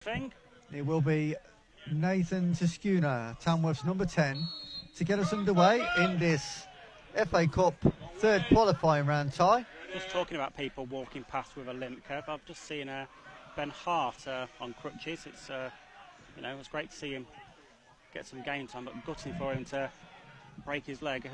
thing. It will be Nathan Tiskuna, Tamworth's number 10, to get us underway in this FA Cup third qualifying round tie. Just talking about people walking past with a limp, Kev, I've just seen Ben Hart on crutches. It's it was great to see him get some game time, but gutting for him to break his leg.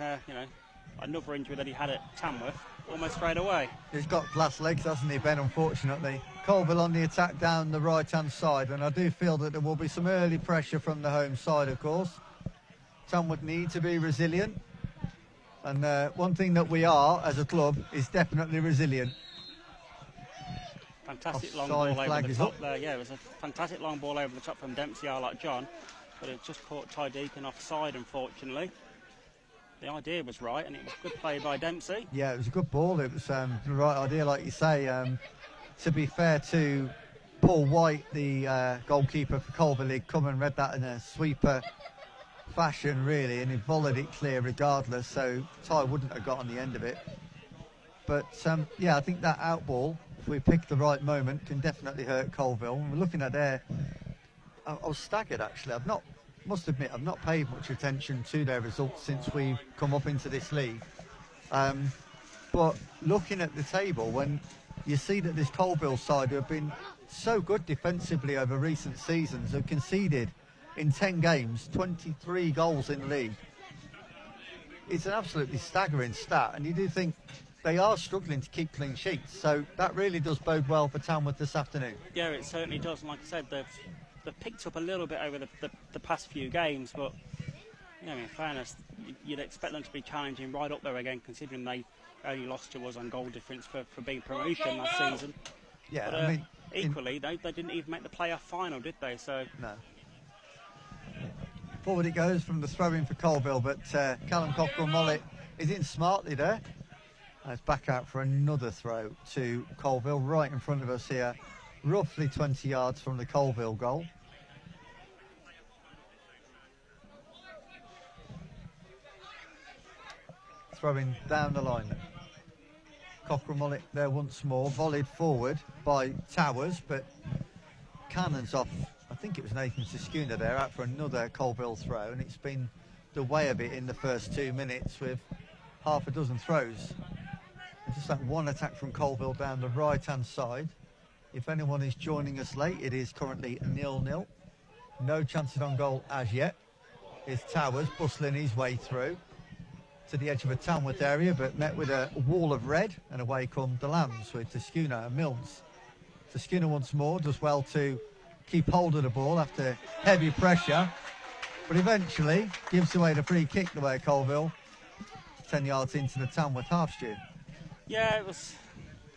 Another injury that he had at Tamworth almost straight away. He's got glass legs, hasn't he, Ben, unfortunately. Colville on the attack down the right-hand side, and I do feel that there will be some early pressure from the home side, of course. Tamworth need to be resilient, and one thing that we are as a club is definitely resilient. Fantastic long ball over the top there. Yeah, it was a fantastic long ball over the top from Dempsey, like John, but it just caught Ty Deacon offside, unfortunately. The idea was right, and it was good play by Dempsey. Yeah, it was a good ball. It was the right idea, like you say. To be fair to Paul White, the goalkeeper for Colville, he'd come and read that in a sweeper fashion, really, and he volleyed it clear regardless, so Ty wouldn't have got on the end of it. But, I think that out ball, if we pick the right moment, can definitely hurt Colville. And we're looking at there, I was staggered, actually. Must admit, I've not paid much attention to their results since we've come up into this league. But looking at the table, when you see that this Colville side, who have been so good defensively over recent seasons, have conceded in 10 games 23 goals in the league. It's an absolutely staggering stat, and you do think they are struggling to keep clean sheets, so that really does bode well for Tamworth this afternoon. Yeah, it certainly does, and like I said, they've picked up a little bit over the past few games, but in fairness, you'd expect them to be challenging right up there again, considering they only lost to us on goal difference for being promotion last season. Yeah, but, equally, they didn't even make the playoff final, did they? So no. Forward it goes from the throw-in for Colville, but Callum Cockrell-Mollett is in smartly there. It's back out for another throw to Colville, right in front of us here, roughly 20 yards from the Colville goal. Throwing down the line. Cockrell-Mollett there once more, volleyed forward by Towers, but cannons off. I think it was Nathan Tiskuna there, out for another Colville throw, and it's been the way of it in the first 2 minutes with half a dozen throws. Just that one attack from Colville down the right-hand side. If anyone is joining us late, it is currently 0-0. No chances on goal as yet. It's Towers bustling his way through to the edge of a Tamworth area, but met with a wall of red, and away come the Lambs with Tiskuna and Milnes. Tiskuna once more does well to keep hold of the ball after heavy pressure, but eventually gives away the free kick the way Colville, 10 yards into the Tamworth half, Stu. Yeah, it was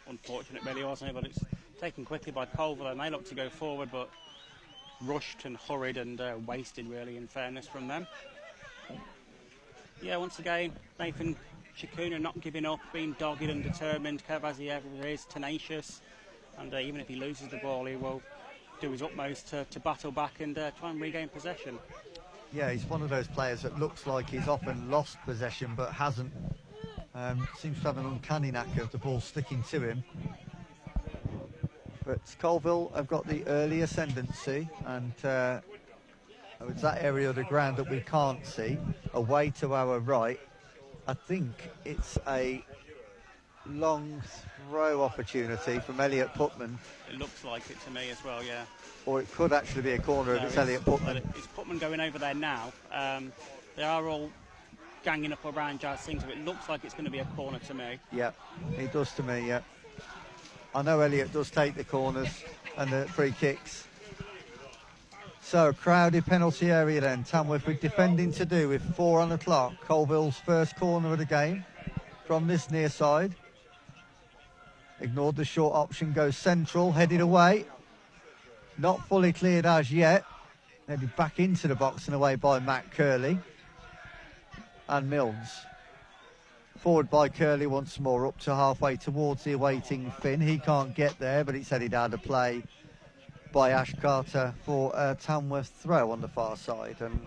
unfortunate really, wasn't it? But it's taken quickly by Colville, and they looked to go forward, but rushed and hurried and wasted, really, in fairness from them. Yeah, once again, Nathan Tiskuna not giving up, being dogged and determined, Kev, as he ever is, tenacious, and even if he loses the ball, he will do his utmost to battle back and try and regain possession. Yeah, he's one of those players that looks like he's often lost possession but hasn't. Seems to have an uncanny knack of the ball sticking to him. But Colville have got the early ascendancy, and it's that area of the ground that we can't see. Away to our right, I think it's a long throw opportunity from Elliot Putman. It looks like it to me as well, yeah. Or it could actually be a corner if it's Elliot Putman. It's Putman going over there now. They are all ganging up around Jazz Singh, so it looks like it's going to be a corner to me. Yeah, it does to me, yeah. I know Elliot does take the corners and the free kicks. So, crowded penalty area then. Tamworth with defending to do with 4 on the clock. Colville's first corner of the game from this near side. Ignored the short option, goes central, headed away. Not fully cleared as yet. Headed back into the box and away by Matt Curley and Milnes. Forward by Curley once more, up to halfway towards the awaiting Finn. He can't get there, but it's headed out of play by Ash Carter for a Tamworth throw on the far side. And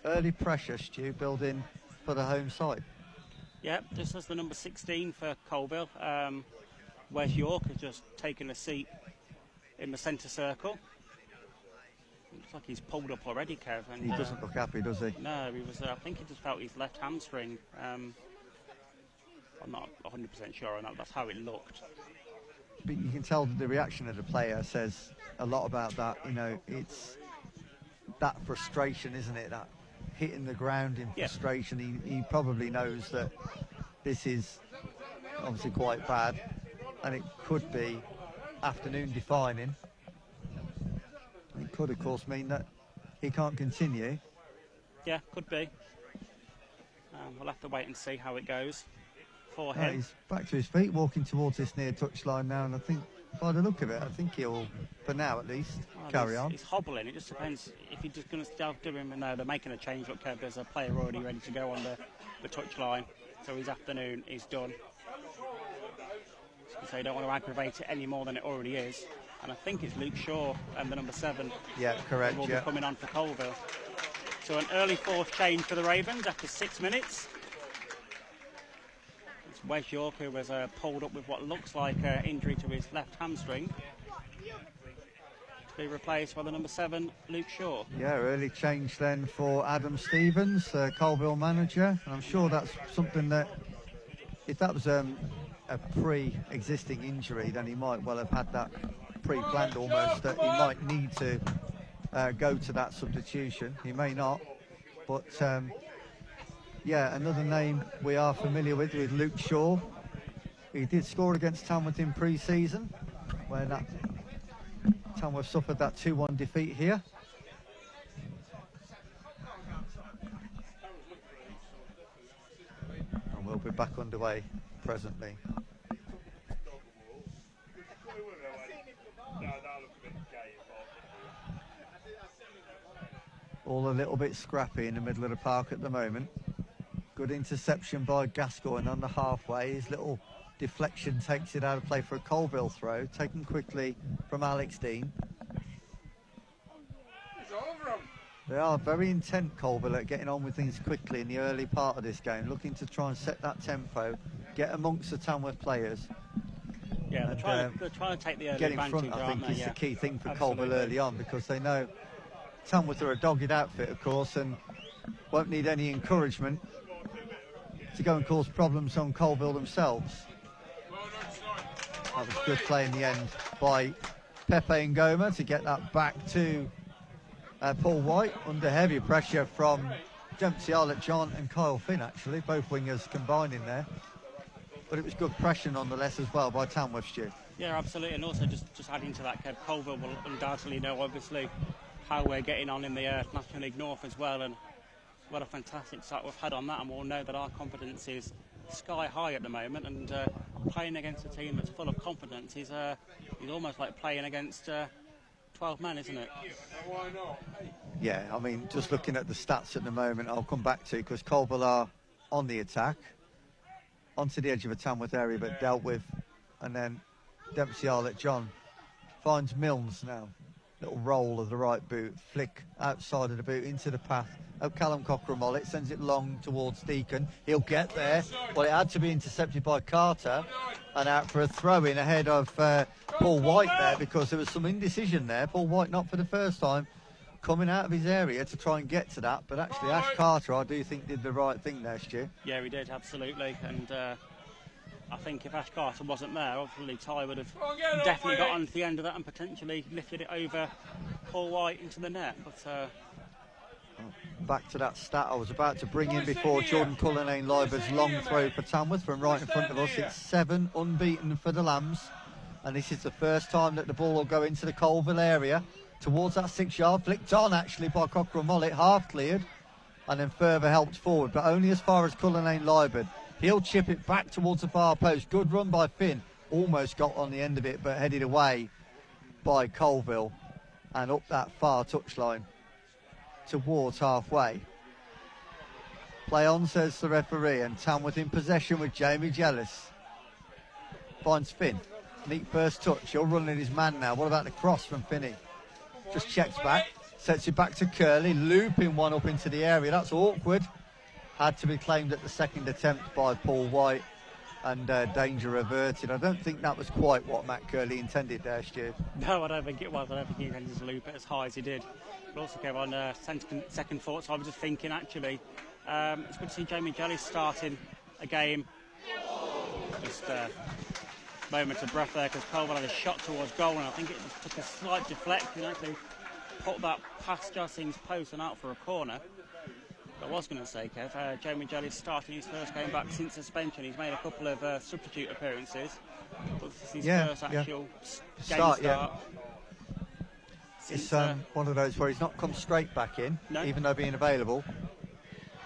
early pressure, Stu, building for the home side. Yeah, this is the number 16 for Colville. Wes York has just taken a seat in the centre circle. looks like he's pulled up already, Kev. And, He doesn't look happy, does he? No, he was. I think he just felt his left hamstring. I'm not 100% sure on that. That's how it looked. But you can tell the reaction of the player says a lot about that. You know, it's that frustration, isn't it? That hitting the ground in frustration. He probably knows that this is obviously quite bad, and it could be afternoon defining. It could, of course, mean that he can't continue. Yeah, could be. We'll have to wait and see how it goes for him. He's back to his feet, walking towards this near touchline now, and I think, by the look of it, I think he'll, for now at least, carry on. He's hobbling. It just depends if he's just going to start doing. No, they're making a change. Look, there's a player already ready to go on the touchline, so his afternoon is done. So you don't want to aggravate it any more than it already is. And I think it's Luke Shaw and the number 7. Yeah, correct. Will be coming on for Coalville. So an early fourth change for the Ravens after 6 minutes. It's Wes York, who was pulled up with what looks like an injury to his left hamstring, to be replaced by the number 7, Luke Shaw. Yeah, early change then for Adam Stevens, Coalville manager. And I'm sure that's something that, if that was a pre-existing injury, then he might well have had that pre-planned almost, that he might need to go to that substitution. He may not, but yeah, another name we are familiar with Luke Shaw. He did score against Tamworth in pre-season, where Tamworth suffered that 2-1 defeat here. And we'll be back underway presently. All a little bit scrappy in the middle of the park at the moment. Good interception by Gascoigne on the halfway. His little deflection takes it out of play for a Coalville throw, taken quickly from Alex Dean. They are very intent, Coalville, at getting on with things quickly in the early part of this game, looking to try and set that tempo, get amongst the Tamworth players. Yeah, they're trying to take the early get in advantage, front, I think, is the key thing for Absolutely. Coalville early on, because they know Tamworth are a dogged outfit, of course, and won't need any encouragement to go and cause problems on Coalville themselves. That was good play in the end by Pepe Ngoma to get that back to Paul White, under heavy pressure from Dempsey Arlott-John and Kyle Finn, actually, both wingers combining there. But it was good pressure nonetheless as well by Tamworth, Stu. Yeah, absolutely, and also just adding to that, Kev, Coalville will undoubtedly know, obviously, how we're getting on in the National League North as well, and what a fantastic start we've had on that, and we'll know that our confidence is sky high at the moment, and playing against a team that's full of confidence is almost like playing against 12 men, isn't it? Yeah, I mean, just looking at the stats at the moment, I'll come back to, because Coalville are on the attack, onto the edge of a Tamworth area, but dealt with, and then Dempsey Arlott-John finds Milnes now. Little roll of the right boot, flick outside of the boot into the path of Callum Cockrell-Mollett, sends it long towards Deacon. He'll get there. Well, it had to be intercepted by Carter, and out for a throw-in ahead of Paul White there, because there was some indecision there. Paul White, not for the first time, coming out of his area to try and get to that, but actually Ash Carter, I do think, did the right thing there, Stu. Yeah, he did, absolutely, and I think if Ash Carter wasn't there, obviously Ty would have definitely got on to the end of that and potentially lifted it over Paul White into the net. But back to that stat I was about to bring in before, Jordan Cullinane-Leiber's long throw for Tamworth from right in front of us. It's 7 unbeaten for the Lambs, and this is the first time that the ball will go into the Coalville area towards that 6-yard, flicked on actually by Cockrell-Mollett, half cleared, and then further helped forward, but only as far as Cullinane-Leiber. He'll chip it back towards the far post. Good run by Finn. Almost got on the end of it, but headed away by Coalville and up that far touchline towards halfway. Play on, says the referee, and Tamworth in possession with Jamie Jealous. Finds Finn. Neat first touch. He'll run in his man now. What about the cross from Finney? Just checks back. Sets it back to Curley. Looping one up into the area. That's awkward. Had to be claimed at the second attempt by Paul White. and danger averted. I don't think that was quite what Matt Curley intended there, Stu. No, I don't think it was. I don't think he intended to loop it as high as he did. But also came on second thoughts. I was just thinking, actually, it's good to see Jamie Jellis starting a game. Just moment of breath there because Colwell had a shot towards goal, and I think it just took a slight deflection. Actually, put that past Justinian's post and out for a corner. I was going to say, Kev, Jamie Jellis starting his first game back since suspension. He's made a couple of substitute appearances. But this is his first actual game start. Yeah. It's one of those where he's not come straight back in, even though being available.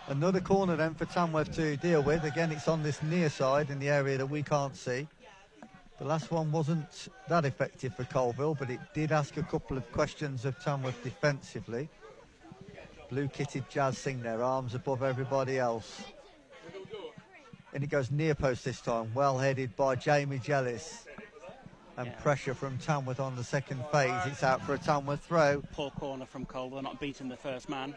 Another corner then for Tamworth to deal with. Again, it's on this near side in the area that we can't see. The last one wasn't that effective for Colville, but it did ask a couple of questions of Tamworth defensively. Blue-kitted Jazz Singh, their arms above everybody else. And it goes near post this time, well headed by Jamie Jellis. And pressure from Tamworth on the second phase. It's out for a Tamworth throw. Poor corner from Colville, not beating the first man.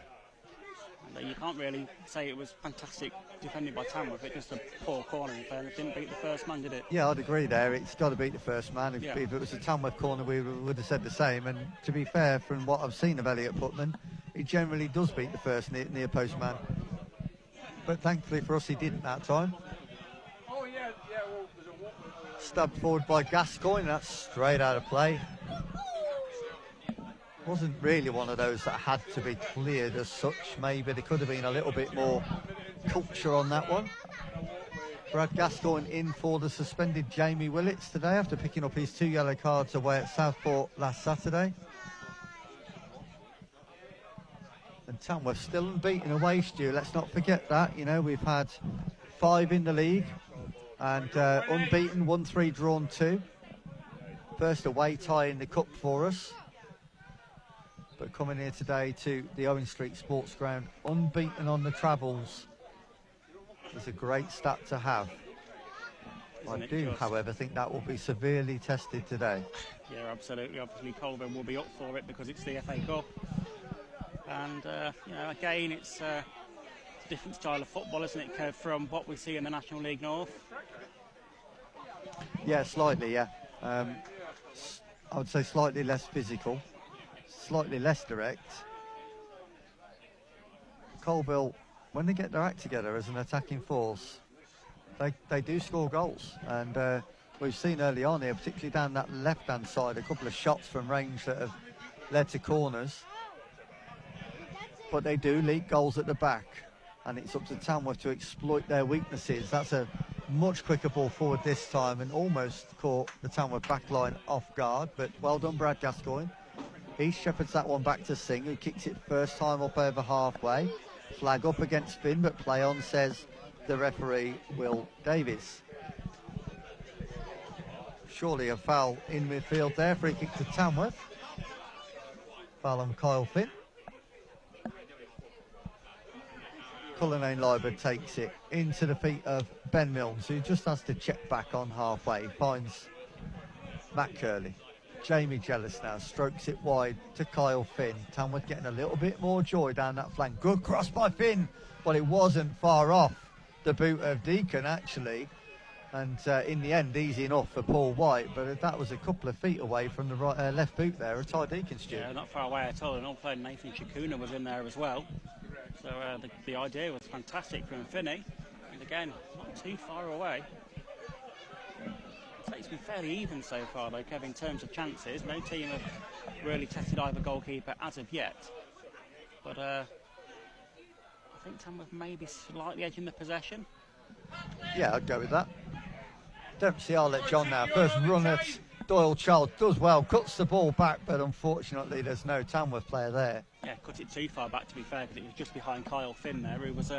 And you can't really say it was fantastic defended by Tamworth. It's just a poor corner in fairness. It didn't beat the first man, did it? Yeah, I'd agree there. It's got to beat the first man. If it was a Tamworth corner, we would have said the same. And to be fair, from what I've seen of Elliot Putman, he generally does beat the first near post man. But thankfully for us, he didn't that time. Stabbed forward by Gascoigne. That's straight out of play. Wasn't really one of those that had to be cleared as such. Maybe there could have been a little bit more culture on that one. Brad Gascoigne in for the suspended Jamie Willits today after picking up his 2 yellow cards away at Southport last Saturday. And Tamworth still unbeaten away, Stu. Let's not forget that. You know, we've had 5 in the league and unbeaten, 1-3, drawn 2. First away tie in the cup for us. But coming here today to the Owen Street Sports Ground, unbeaten on the travels, is a great stat to have. I do, however, think that will be severely tested today. Yeah, absolutely. Obviously, Colville will be up for it because it's the FA Cup. And, you know, again, it's a different style of football, isn't it, Kev, from what we see in the National League North? Yeah, slightly, yeah. I would say slightly less physical. Slightly less direct. Colville, when they get their act together as an attacking force, they do score goals. And we've seen early on here, particularly down that left-hand side, a couple of shots from range that have led to corners. But they do leak goals at the back. And it's up to Tamworth to exploit their weaknesses. That's a much quicker ball forward this time and almost caught the Tamworth backline off guard. But well done, Brad Gascoigne. He shepherds that one back to Singh, who kicks it first time up over halfway. Flag up against Finn, but play on, says the referee, Will Davies. Surely a foul in midfield there, free kick to Tamworth. Foul on Kyle Finn. Cullinane Liber takes it into the feet of Ben Milnes, who just has to check back on halfway. Finds Matt Curley. Jamie Jellis now strokes it wide to Kyle Finn. Tamworth getting a little bit more joy down that flank. Good cross by Finn, but it wasn't far off the boot of Deacon, actually. And in the end, easy enough for Paul White, but that was a couple of feet away from the right, left boot there of Ty Deacon, Stu. Yeah, not far away at all. And also Nathan Shakuna was in there as well. So the idea was fantastic from Finney. And again, not too far away. It's been fairly even so far, though, Kev, in terms of chances. No team have really tested either goalkeeper as of yet. But I think Tamworth may be slightly edging the possession. Yeah, I'd go with that. Dempsey Arlett-John now. First run at Doyle Charles. Does well, cuts the ball back, but unfortunately there's no Tamworth player there. Yeah, cut it too far back, to be fair, because it was just behind Kyle Finn there, who was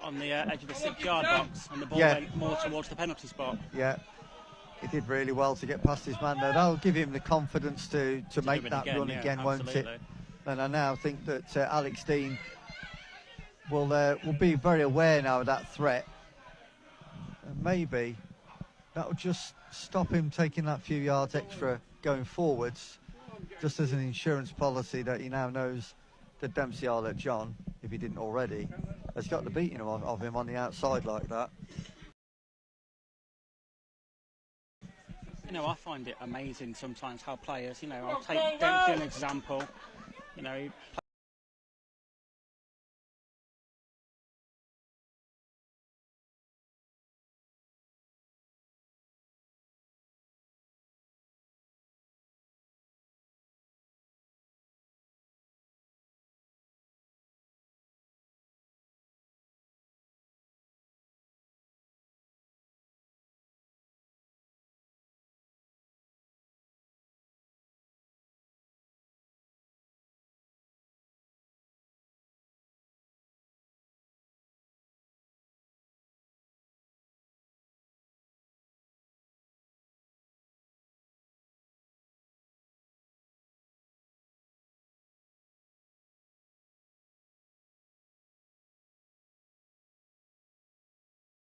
on the edge of the 6-yard box, and the ball went more towards the penalty spot. Yeah, he did really well to get past his man there. That'll give him the confidence to make that run again, won't it? And I now think that Alex Dean will be very aware now of that threat. And maybe that'll just stop him taking that few yards extra going forwards, just as an insurance policy that he now knows that Dempsey Arlett-John, if he didn't already, has got the beating of him on the outside like that. You know, I find it amazing sometimes how players, you know, I'll take Dempsey as an example. You know, he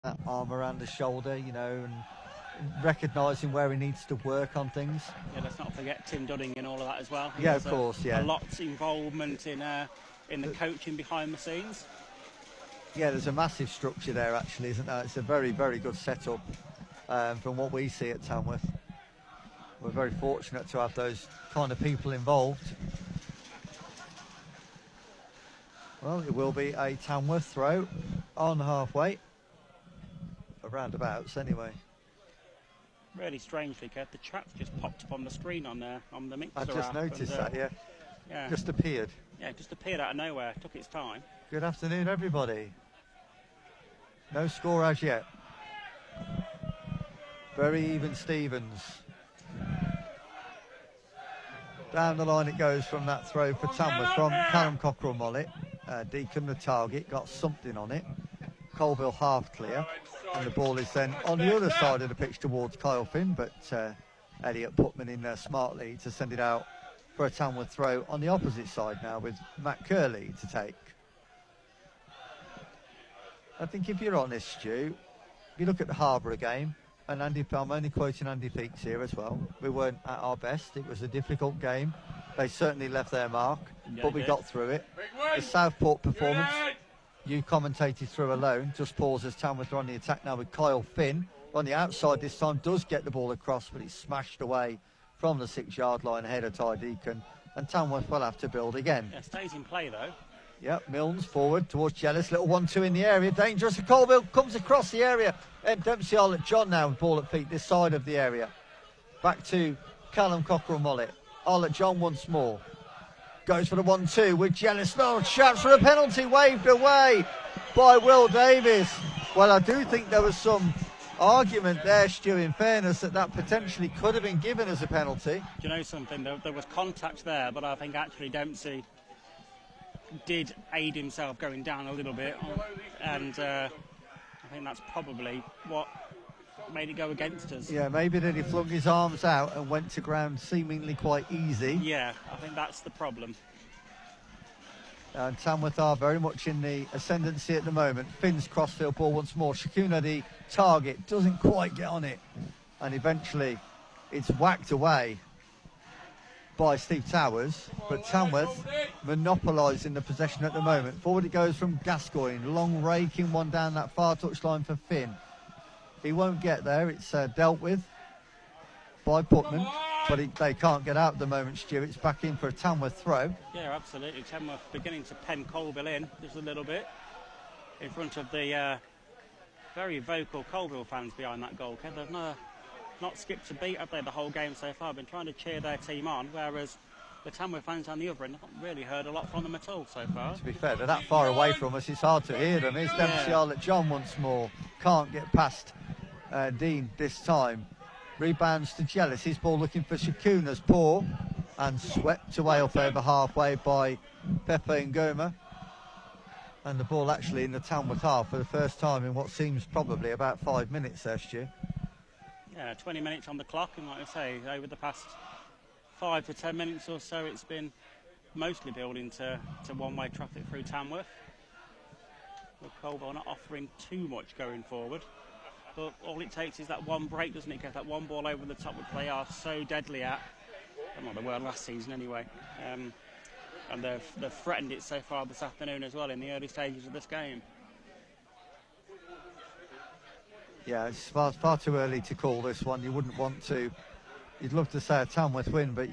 That arm around the shoulder, you know, and recognising where he needs to work on things. Yeah, let's not forget Tim Dudding and all of that as well. Yeah, of course, yeah. A lot's involvement in the coaching behind the scenes. Yeah, there's a massive structure there, actually, isn't there? It's a very, very good setup from what we see at Tamworth. We're very fortunate to have those kind of people involved. Well, it will be a Tamworth throw on halfway. Roundabouts, anyway. Really strangely, Kev, the chat's just popped up on the screen on the mixer I just app noticed and, that, yeah. Yeah. Just appeared. Yeah, it just appeared out of nowhere. Took its time. Good afternoon, everybody. No score as yet. Very even Stevens. Down the line it goes from that throw for Tamworth from Callum Cockrell-Mullet. Deacon, the target, got something on it. Colville half clear. And the ball is then on the other side of the pitch towards Kyle Finn, but Elliot Putman in there smartly to send it out for a Tamworth throw on the opposite side now with Matt Curley to take. I think if you're honest, Stu, if you look at the Harborough game, and I'm only quoting Andy Peaks here as well, we weren't at our best. It was a difficult game. They certainly left their mark, but we got through it. The Southport performance, you commentated through alone, just pauses. Tamworth are on the attack now with Kyle Finn. On the outside this time, does get the ball across, but it's smashed away from the 6-yard line ahead of Ty Deacon. And Tamworth will have to build again. Yeah, stays in play though. Yep, Milnes forward towards Jealous. Little 1-2 in the area. Dangerous. Colville comes across the area. And Dempsey Arlett John now with ball at feet this side of the area. Back to Callum Cockrell-Mullet. Arlett John once more. Goes for the 1-2 with Jealous. No, shouts for a penalty. Waved away by Will Davis. Well, I do think there was some argument there, Stu, in fairness, that potentially could have been given as a penalty. Do you know something? There was contact there, but I think actually Dempsey did aid himself going down a little bit, and I think that's probably what made it go against us. Yeah, maybe that he flung his arms out and went to ground seemingly quite easy. Yeah, I think that's the problem. And Tamworth are very much in the ascendancy at the moment. Finn's crossfield ball once more. Shakuna, the target, doesn't quite get on it, and eventually it's whacked away by Steve Towers, but Tamworth monopolising the possession at the moment. Forward it goes from Gascoigne, long raking one down that far touchline for Finn. He won't get there. It's dealt with by Putman, but they can't get out at the moment, Stu. It's back in for a Tamworth throw. Yeah, absolutely. Tamworth beginning to pen Colville in just a little bit in front of the very vocal Colville fans behind that goal. They've not skipped a beat, have they, the whole game so far? Been trying to cheer their team on, whereas the Tamworth fans on the other end haven't really heard a lot from them at all so far. To be fair, they're that far away from us, it's hard to hear them. Here's Dempsey Arlett John once more. Can't get past Dean this time. Rebounds to Jealous. His ball looking for Shakuna's paw and swept away up over halfway by Pepe Ngoma. And the ball actually in the Tamworth half for the first time in what seems probably about 5 minutes there, Stu. Yeah, 20 minutes on the clock, and like I say, over the past 5 to 10 minutes or so, it's been mostly building to one-way traffic through Tamworth. With Colville not offering too much going forward, but all it takes is that one break, doesn't it? Get that one ball over the top, which they are so deadly at. Well, they were last season anyway, and they've threatened it so far this afternoon as well in the early stages of this game. Yeah, it's far too early to call this one. You wouldn't want to you'd love to say a Tamworth win, but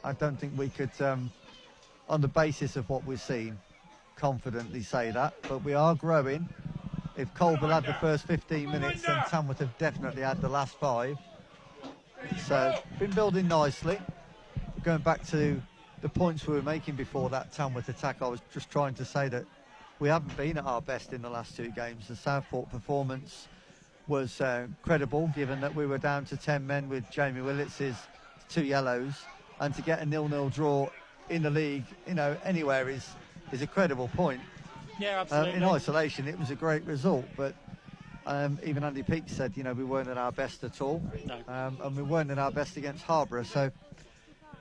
I don't think we could, on the basis of what we've seen, confidently say that. But we are growing. If Colville had the first 15 minutes, then Tamworth have definitely had the last 5. So, been building nicely. Going back to the points we were making before that Tamworth attack, I was just trying to say that we haven't been at our best in the last 2 games. The Southport performance was credible, given that we were down to 10 men with Jamie Willits' 2 yellows, and to get a 0-0 draw in the league, anywhere is a credible point. Yeah, absolutely. In isolation, it was a great result, but even Andy Peake said, we weren't at our best at all. No. And we weren't at our best against Harborough. So,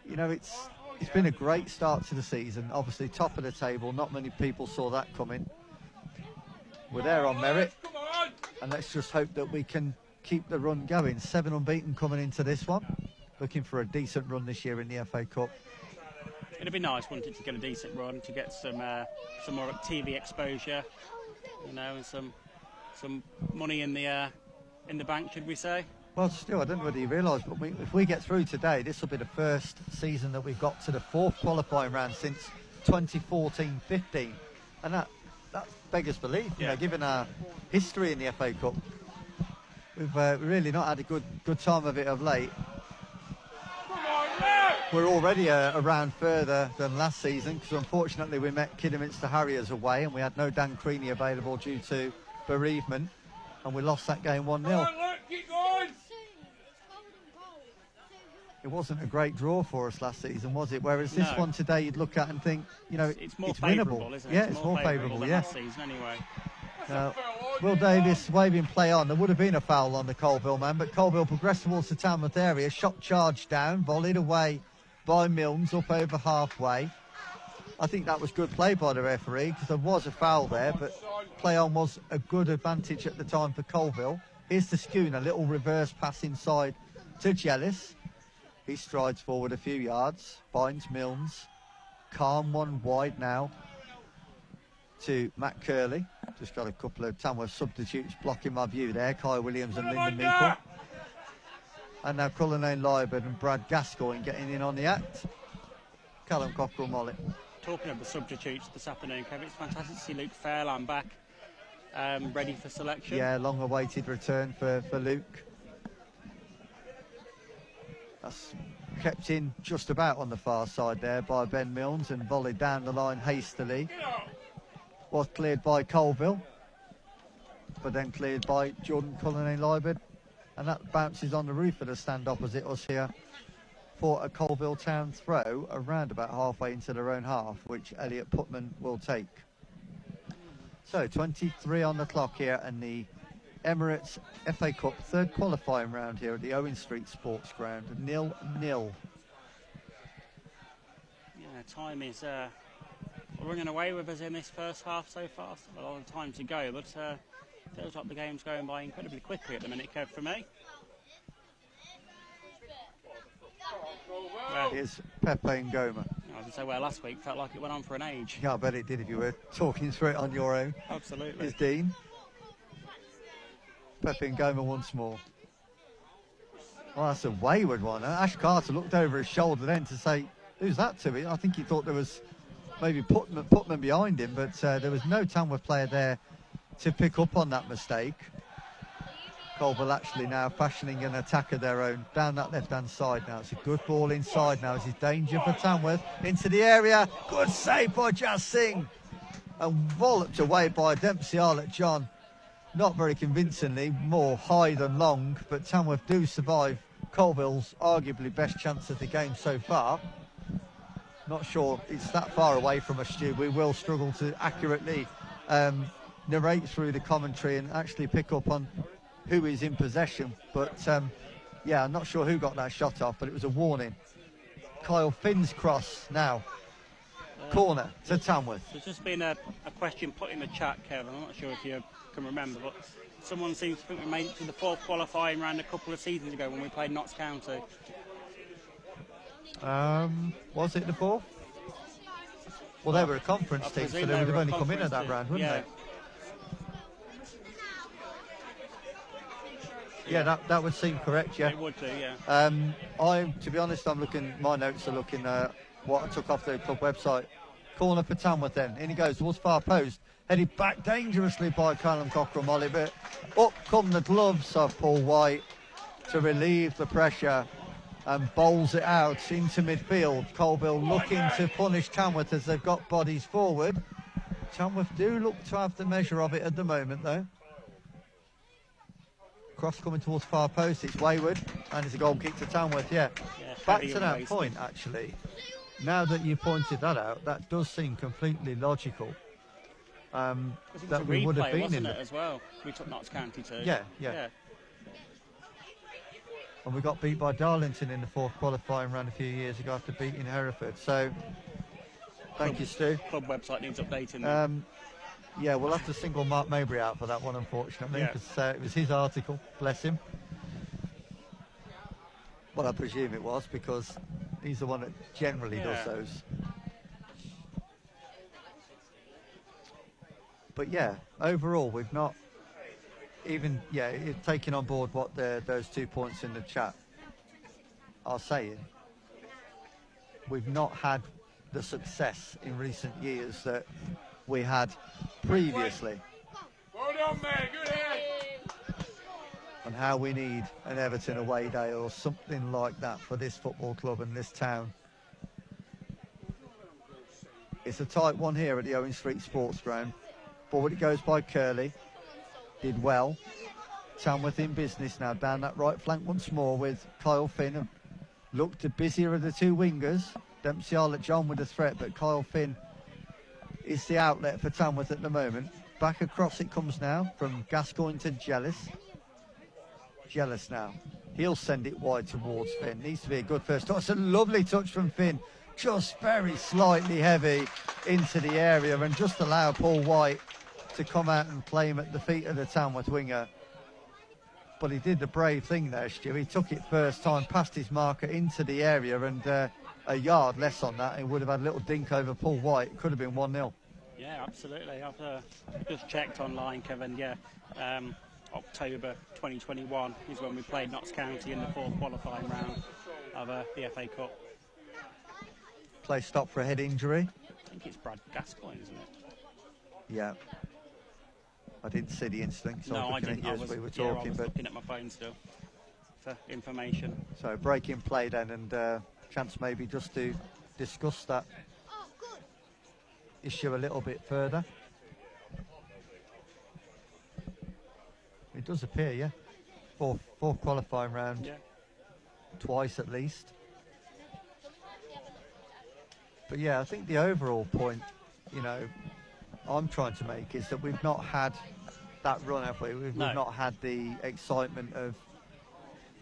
it's been a great start to the season. Obviously, top of the table. Not many people saw that coming. We're there on merit. And let's just hope that we can keep the run going. 7 unbeaten coming into this one. Looking for a decent run this year in the FA Cup. It'd be nice, wouldn't it, to get a decent run, to get some more TV exposure, and some money in the bank, should we say? Well, still, I don't know whether you realise, but if we get through today, this will be the first season that we've got to the 4th qualifying round since 2014-15, and that beggars belief. Given our history in the FA Cup, we've really not had a good time of it of late. We're already a round further than last season, because unfortunately we met Kidderminster Harriers away and we had no Dan Creaney available due to bereavement, and we lost that game 1-0. It wasn't a great draw for us last season, was it? Whereas this one today, you'd look at and think, it's more winnable. Isn't it? Yeah, it's more favourable. Than last season, anyway. Will Davis waving play on. There would have been a foul on the Colville man, but Colville progressed towards the Tamworth area. Shot charged down, volleyed away by Milnes up over halfway. I think that was good play by the referee, because there was a foul there, but play on was a good advantage at the time for Colville. Here's the Schooner, little reverse pass inside to Jellis. He strides forward a few yards, finds Milnes. Calm one wide now to Matt Curley. Just got a couple of Tamworth substitutes blocking my view there, Kai Williams and Lyndon Meikle. And now Cullinane Liebert and Brad Gascoigne getting in on the act. Callum Cockrell-Mollett. Talking of the substitutes this afternoon, Kevin, it's fantastic to see Luke Fairland back, ready for selection. Yeah, long-awaited return for Luke. That's kept in just about on the far side there by Ben Milnes and volleyed down the line hastily. Was cleared by Colville, but then cleared by Jordan Cullinane Liebert, and that bounces on the roof of the stand opposite us here for a Colville Town throw around about halfway into their own half, which Elliot Putman will take. So 23 on the clock here, and the Emirates FA Cup 3rd qualifying round here at the Owen Street Sports Ground, 0-0. Yeah, time is running away with us in this first half so far. Still a lot of time to go, but feels like the game's going by incredibly quickly at the minute, Kev, for me. Here's Pepe Ngoma. I was going to say, last week felt like it went on for an age. Yeah, I bet it did if you were talking through it on your own. Absolutely. Here's Dean. Pepe Ngoma once more. Oh, that's a wayward one. Ash Carter looked over his shoulder then to say, who's that to me? I think he thought there was maybe Putman behind him, but there was no Tamworth player there to pick up on that mistake. Colville actually now fashioning an attack of their own down that left-hand side now. It's a good ball inside now. This is danger for Tamworth. Into the area. Good save by Jas Singh. And walloped away by Dempsey Arlett John. Not very convincingly, more high than long, but Tamworth do survive Colville's arguably best chance of the game so far. Not sure it's that far away from us, Stu. We will struggle to accurately narrate through the commentary and actually pick up on who is in possession. But yeah, I'm not sure who got that shot off, but it was a warning. Kyle Finn's cross now. Corner to Tamworth. There's just been a question put in the chat, Kevin. I'm not sure if you can remember, but someone seems to think we made it to the 4th qualifying round a couple of seasons ago when we played Notts County. Was it the 4th? Well, they were a conference team, so they would have only come in at that round, wouldn't they? Yeah, that would seem correct. Yeah. It would do, yeah. To be honest, I'm looking. My notes are looking what I took off the club website. Corner for Tamworth. Then in he goes towards far post, headed back dangerously by Callum Cockrell Molly, but up come the gloves of Paul White to relieve the pressure and bowls it out into midfield. Colville looking to punish Tamworth as they've got bodies forward. Tamworth do look to have the measure of it at the moment, though. Cross coming towards far post, it's wayward, and it's a goal kick to Tamworth, yeah. Back to that point, actually, now that you pointed that out, that does seem completely logical. That we would have been in it as well. We took Notts County to. Yeah. And we got beat by Darlington in the fourth qualifying round a few years ago after beating Hereford. So, thank you, Stu. Club website needs updating. Yeah, we'll have to single Mark Mabry out for that one, unfortunately, because it was his article, bless him. Well, I presume it was, because he's the one that generally does those. But yeah, overall, we've not even, taking on board what those 2 points in the chat are saying. We've not had the success in recent years that we had previously. Well done, man. Good head. And how we need an Everton away day or something like that for this football club and this town. It's a tight one here at the Owen Street Sports Ground. Forward it goes by Curley. Did well. Tamworth in business now down that right flank once more with Kyle Finn. Looked the busier of the two wingers. Dempsey Arlett John with a threat, but Kyle Finn is the outlet for Tamworth at the moment. Back across it comes now from Gascoigne to Jealous. Jealous now. He'll send it wide towards Finn. Needs to be a good first touch. It's a lovely touch from Finn. Just very slightly heavy into the area and just allow Paul White to come out and play him at the feet of the Tamworth winger. But he did the brave thing there, Stu. He took it first time, passed his marker into the area, and a yard less on that, he would have had a little dink over Paul White. It could have been 1-0. Yeah, absolutely. I've just checked online, Kevin. Yeah, October 2021 is when we played Notts County in the fourth qualifying round of the FA Cup. Play stop for a head injury. I think it's Brad Gascoigne, isn't it? Yeah. I didn't see the incident, so no, I was looking at you as we were talking. I was looking at my phone still for information. So breaking play then, and chance maybe just to discuss that issue a little bit further. It does appear, yeah. Fourth qualifying round, twice at least. But yeah, I think the overall point, I'm trying to make is that we've not had that run, have we? We've not had the excitement of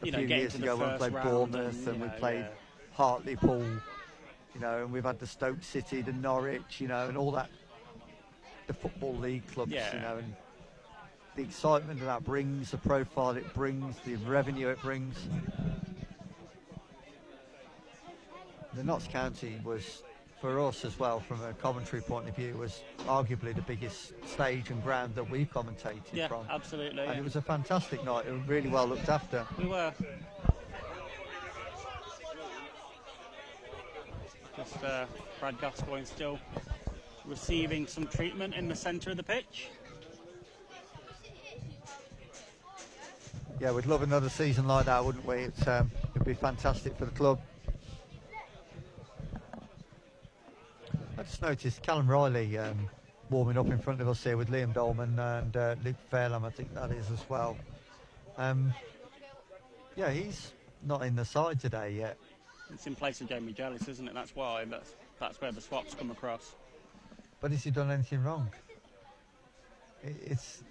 a few years ago when we played Bournemouth and we played Hartlepool, and we've had the Stoke City, the Norwich, and all that, the Football League clubs, and the excitement that brings, the profile it brings, the revenue it brings. The Notts County was, for us as well, from a commentary point of view, was arguably the biggest stage and ground that we've commentated from. Yeah, absolutely. And it was a fantastic night. It was really well looked after. We were. Just Brad Gascoigne still receiving some treatment in the centre of the pitch. Yeah, we'd love another season like that, wouldn't we? It'd be fantastic for the club. I just noticed Callum Riley warming up in front of us here with Liam Dolman and Luke Fairlam, I think that is as well. Yeah, he's not in the side today yet. It's in place of Jamie Jealous, isn't it? That's why. That's where the swaps come across. But has he done anything wrong? It's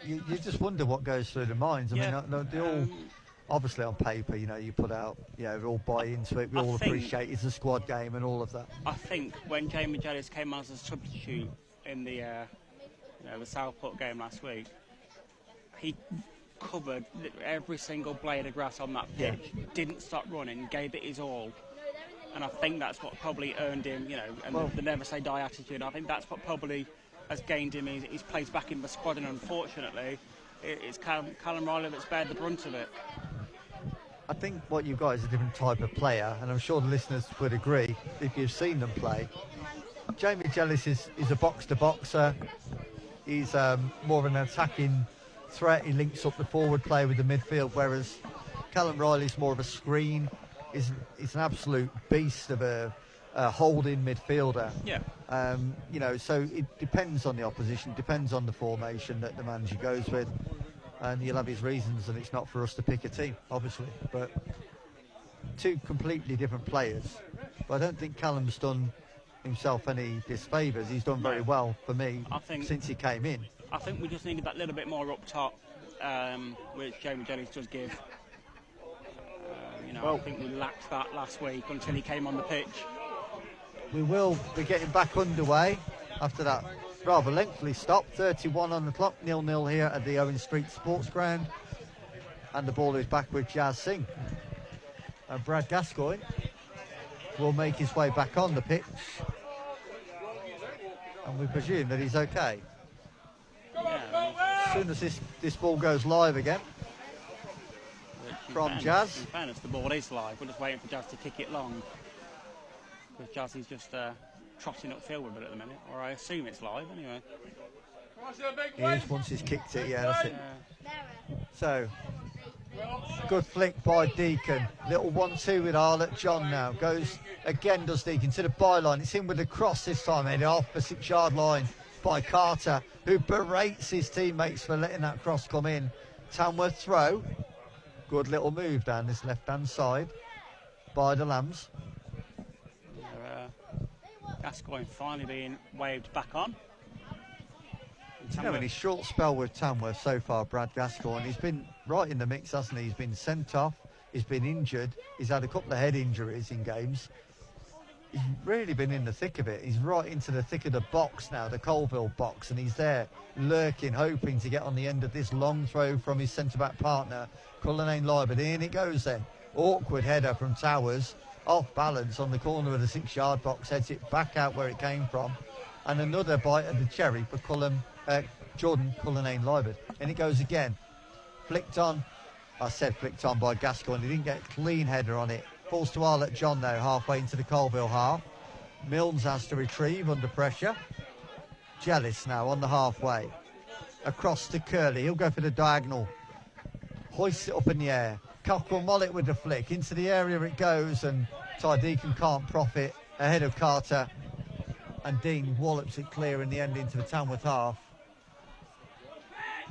you just wonder what goes through the minds. I mean, they all, obviously on paper, you put out, we all buy into it, we all appreciate it's a squad game and all of that. I think when Jamie Jealous came as a substitute in the Southport game last week, he covered every single blade of grass on that pitch, didn't stop running, gave it his all. And I think that's what probably earned him, and the never say die attitude. I think that's what probably has gained him. He's plays back in the squad, and unfortunately, it's Callum Riley that's bared the brunt of it. I think what you've got is a different type of player, and I'm sure the listeners would agree if you've seen them play. Jamie Jellis is a box-to-boxer. He's more of an attacking threat. He links up the forward play with the midfield, whereas Callum Riley's more of a screen. He's an absolute beast of a holding midfielder. Yeah. You know, so it depends on the opposition, depends on the formation that the manager goes with, and he'll have his reasons, and it's not for us to pick a team, obviously. But two completely different players. But I don't think Callum's done himself any disfavours. He's done very well for me since he came in. I think we just needed that little bit more up top, which Jamie Jellis does give. I think we lacked that last week until he came on the pitch. We will be getting back underway after that rather lengthy stop. 31 on the clock, 0-0 here at the Owen Street Sports Ground. And the ball is back with Jazz Singh. And Brad Gascoigne will make his way back on the pitch. And we presume that he's okay. As soon as this ball goes live again from Jazz. In fairness, the ball is live. We're just waiting for Jazz to kick it long. Because Jazz is just trotting upfield with it at the minute. Or I assume it's live anyway. He is once he's kicked it, yeah, that's it. So, good flick by Deacon. Little 1-2 with Arlott John now. Goes again, does Deacon, to the byline. It's in with the cross this time, headed off the 6-yard line by Carter, who berates his teammates for letting that cross come in. Tamworth throw. Good little move down this left-hand side by the Lambs. Gascoigne finally being waved back on. In his short spell with Tamworth so far, Brad Gascoigne, he's been right in the mix, hasn't he? He's been sent off, he's been injured, he's had a couple of head injuries in games. He's really been in the thick of it. He's right into the thick of the box now, the Colville box, and he's there lurking, hoping to get on the end of this long throw from his centre-back partner, Cullinane Liebert. In it goes then. Awkward header from Towers, off balance on the corner of the 6-yard box, heads it back out where it came from. And another bite of the cherry for Jordan Cullinane Liebert. And it goes again. Flicked on. I said flicked on by Gascoigne. He didn't get a clean header on it. Falls to Arlott John now, halfway into the Colville half. Milnes has to retrieve under pressure. Jellis now on the halfway. Across to Curley. He'll go for the diagonal. Hoists it up in the air. Cockrell Mollett with the flick. Into the area it goes, and Ty Deacon can't profit. Ahead of Carter. And Dean wallops it clear in the end into the Tamworth half.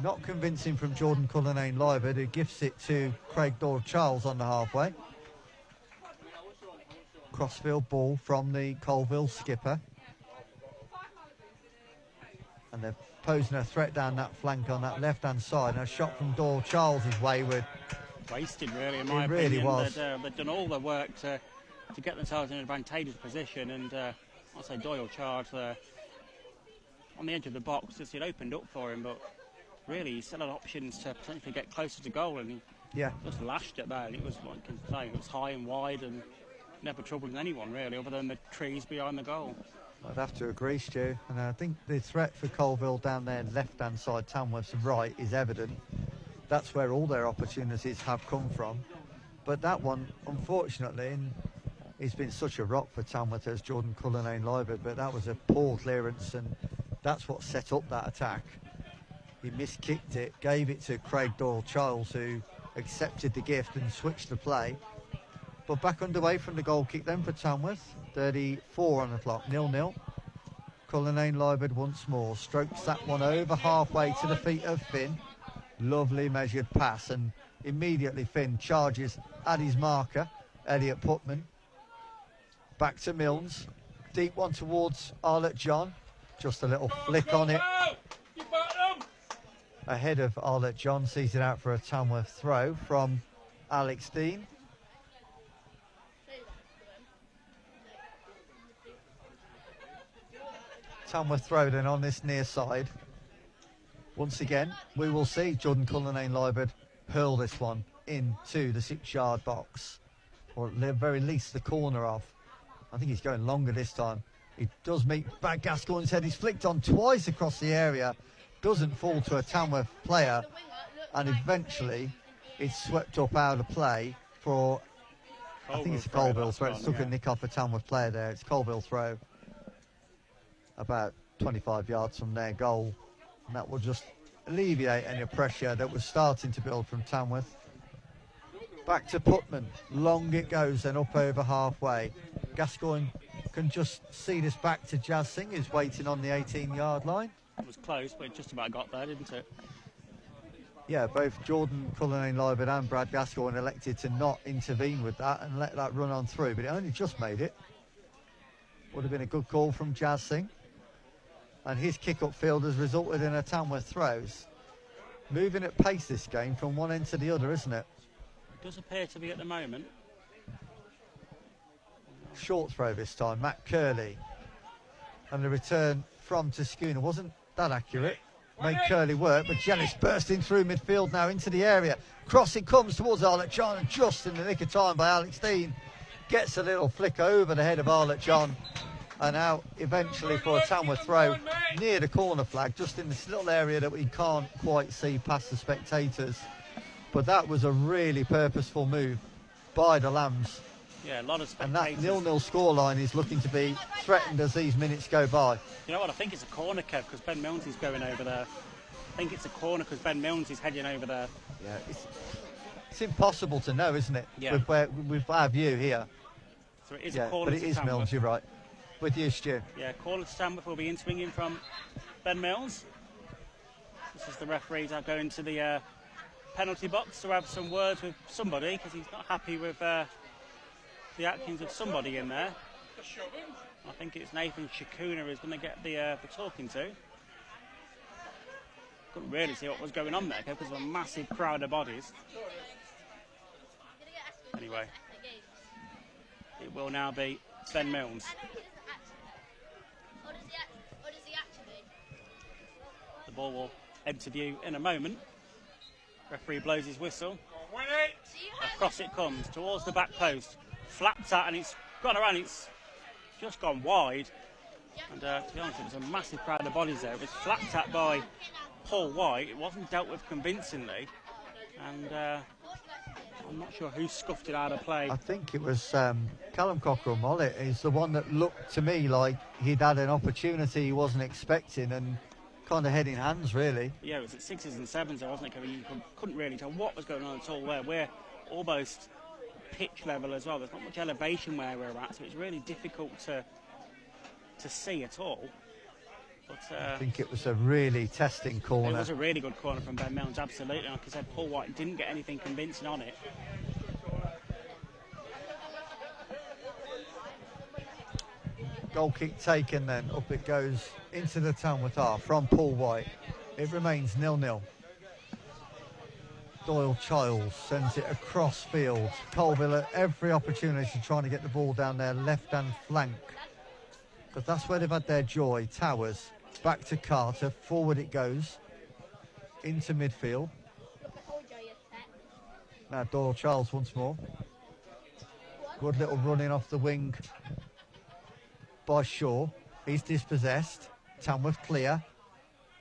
Not convincing from Jordan Cullinane Liebert, who gifts it to Craig Doyle-Charles on the halfway. Crossfield ball from the Colville skipper. And they're posing a threat down that flank on that left-hand side. And a shot from Doyle-Charles is wayward. Wasted, really, in my opinion. It really was. They'd done all the work to get themselves in an advantageous position, and I'll say Doyle-Charles on the edge of the box, just it opened up for him, but really he still had options to potentially get closer to goal, and he just lashed it there. And it was, it was high and wide and never troubling anyone really, other than the trees behind the goal. I'd have to agree, Stu, and I think the threat for Colville down there left-hand side, Tamworth's right, is evident. That's where all their opportunities have come from. But that one, unfortunately, he's been such a rock for Tamworth as Jordan Cullinane Liebert, but that was a poor clearance, and that's what set up that attack. He miskicked it, gave it to Craig Doyle-Charles, who accepted the gift and switched the play. But back underway from the goal kick then for Tamworth. 34 on the clock, 0-0. Cullinane Liebert once more strokes that one over halfway to the feet of Finn. Lovely measured pass, and immediately Finn charges at his marker, Elliot Putman. Back to Milnes. Deep one towards Arlott John. Just a little flick on it. Ahead of Arlott John, sees it out for a Tamworth throw from Alex Dean. Tamworth throw then on this near side. Once again, we will see Jordan Cullinane Liebert hurl this one into the 6-yard box, or at the very least the corner of. I think he's going longer this time. He does meet back Gascoigne's head. He's flicked on twice across the area. Doesn't fall to a Tamworth player. And eventually it's swept up out of play for, I think it's a Colville throw. It's took a nick off a Tamworth player there. It's Colville throw. About 25 yards from their goal. And that will just alleviate any pressure that was starting to build from Tamworth. Back to Putman. Long it goes and up over halfway. Gascoigne can just see this back to Jazz Singh, who's waiting on the 18-yard line. It was close, but it just about got there, didn't it? Yeah, both Jordan Cullinane-Liburd and Brad Gascoigne elected to not intervene with that and let that run on through, but it only just made it. Would have been a good call from Jazz Singh. And his kick-up field has resulted in a Tamworth throws. Moving at pace this game from one end to the other, isn't it? It does appear to be at the moment. Short throw this time, Matt Curley. And the return from Tascuna wasn't that accurate. Made Curley work, but Jellis bursting through midfield now into the area. Crossing comes towards Arlott John, and just in the nick of time by Alex Dean. Gets a little flick over the head of Arlott John. And out eventually for a Tamworth throw near the corner flag, just in this little area that we can't quite see past the spectators. But that was a really purposeful move by the Lambs. Yeah, a lot of And spectators. that 0-0 scoreline is looking to be threatened as these minutes go by. You know what, I think it's a corner, Kev, because Ben Milnes is going over there. I think it's a corner because Ben Milnes is heading over there. Yeah, it's impossible to know, isn't it? Yeah. With our view here. So it is Yeah, a corner but it to is Tamworth. Milnes, you're right. With you, Stu. Yeah, corner to Tamworth will be in swinging from Ben Milnes. This is the referee now going to the penalty box to have some words with somebody because he's not happy with the actions of somebody in there. I think it's Nathan Shakuna who's going to get the talking to. Couldn't really see what was going on there because of a massive crowd of bodies. Anyway, it will now be Ben Milnes. The ball will enter view in a moment. Referee blows his whistle. Across it comes towards the back post. Flapped at and it's gone around. It's just gone wide. And to be honest, it was a massive crowd of bodies there. It was flapped at by Paul White. It wasn't dealt with convincingly. And I'm not sure who scuffed it out of play. I think it was Callum Cockrell-Mollett is the one that looked to me like he'd had an opportunity he wasn't expecting and kind of head in hands, really. Yeah, it was at 6s and 7s, there, wasn't it, Kevin? You couldn't really tell what was going on at all there. We're almost pitch level as well. There's not much elevation where we're at, so it's really difficult to see at all. But I think it was a really testing corner. It was a really good corner from Ben Milnes, absolutely. Like I said, Paul White didn't get anything convincing on it. Goal kick taken then, up it goes into the Tamworth half from Paul White. It remains 0-0. Doyle Childs sends it across field. Colville at every opportunity trying to get the ball down their left-hand flank. But that's where they've had their joy. Towers, back to Carter, forward it goes. Into midfield. Now Doyle Childs once more. Good little running off the wing by Shaw. He's dispossessed. Tamworth clear.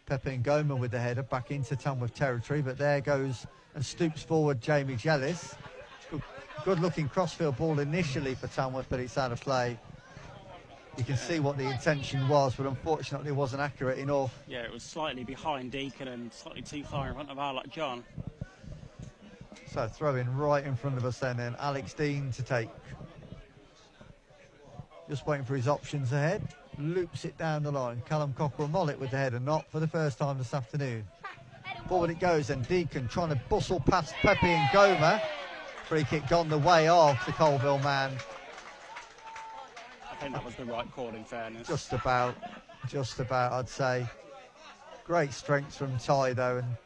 Pepe Ngoma with the header back into Tamworth territory, but there goes and stoops forward Jamie Jellis. Good looking crossfield ball initially for Tamworth, but it's out of play. You can see what the intention was, but unfortunately it wasn't accurate enough. Yeah, it was slightly behind Deacon and slightly too far in front of Arlott John. So throwing right in front of us then, and Alex Dean to take. Just waiting for his options ahead. Loops it down the line. Callum Cockrell-Mollett with the header, not for the first time this afternoon. Forward it goes, and Deacon trying to bustle past Pepe and Ngoma. Free kick gone the way of the Colville man. I think that was the right call, in fairness. Just about, I'd say. Great strength from Ty, though, and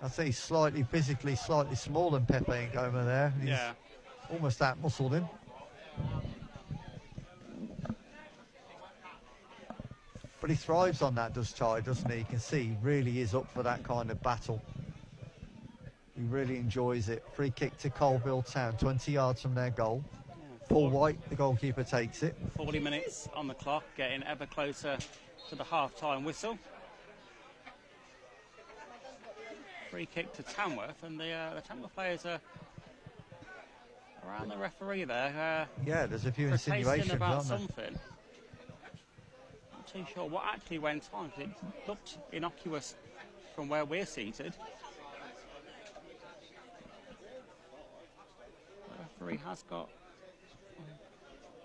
I think he's physically slightly smaller than Pepe and Ngoma there. He's almost out-muscled him. But he thrives on that, does Ty, doesn't he? You can see he really is up for that kind of battle. He really enjoys it. Free kick to Colville Town, 20 yards from their goal. Yeah, Paul White, the goalkeeper, takes it. 40 minutes on the clock, getting ever closer to the half-time whistle. Free kick to Tamworth, and the Tamworth players are around the referee there. Yeah, there's a few protesting insinuations, about aren't there? something. Not too sure what actually went on, 'cause it looked innocuous from where we're seated. The referee has got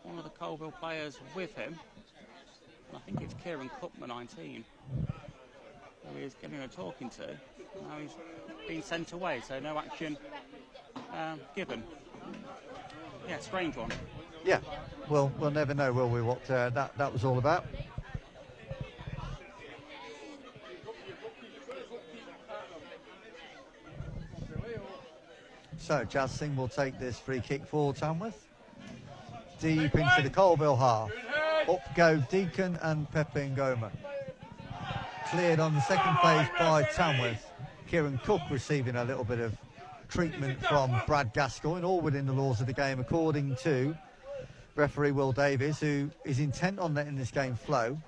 one of the Colville players with him. And I think it's Kieran Cook, the 19, who he is getting a talking to. Now he's been sent away, so no action given. Yeah, strange one. Yeah, well, we'll never know, will we, what that was all about. So Jazz Singh will take this free kick for Tamworth. Deep into the Colville half. Up go Deacon and Pepe Ngoma. Cleared on the second phase by Tamworth. Kieran Cook receiving a little bit of treatment from Brad Gascoigne, all within the laws of the game, according to referee Will Davies, who is intent on letting this game flow.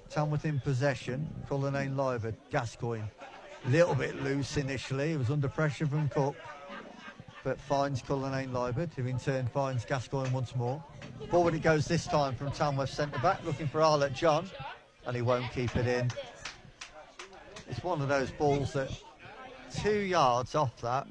Tamworth in possession. Cullinane Lyford. Gascoigne a little bit loose initially. He was under pressure from Cook, but finds Cullinane Lyford, who in turn finds Gascoigne once more. Forward it goes this time from Tamworth centre-back, looking for Arlett John, and he won't keep it in. It's one of those balls that 2 yards off that,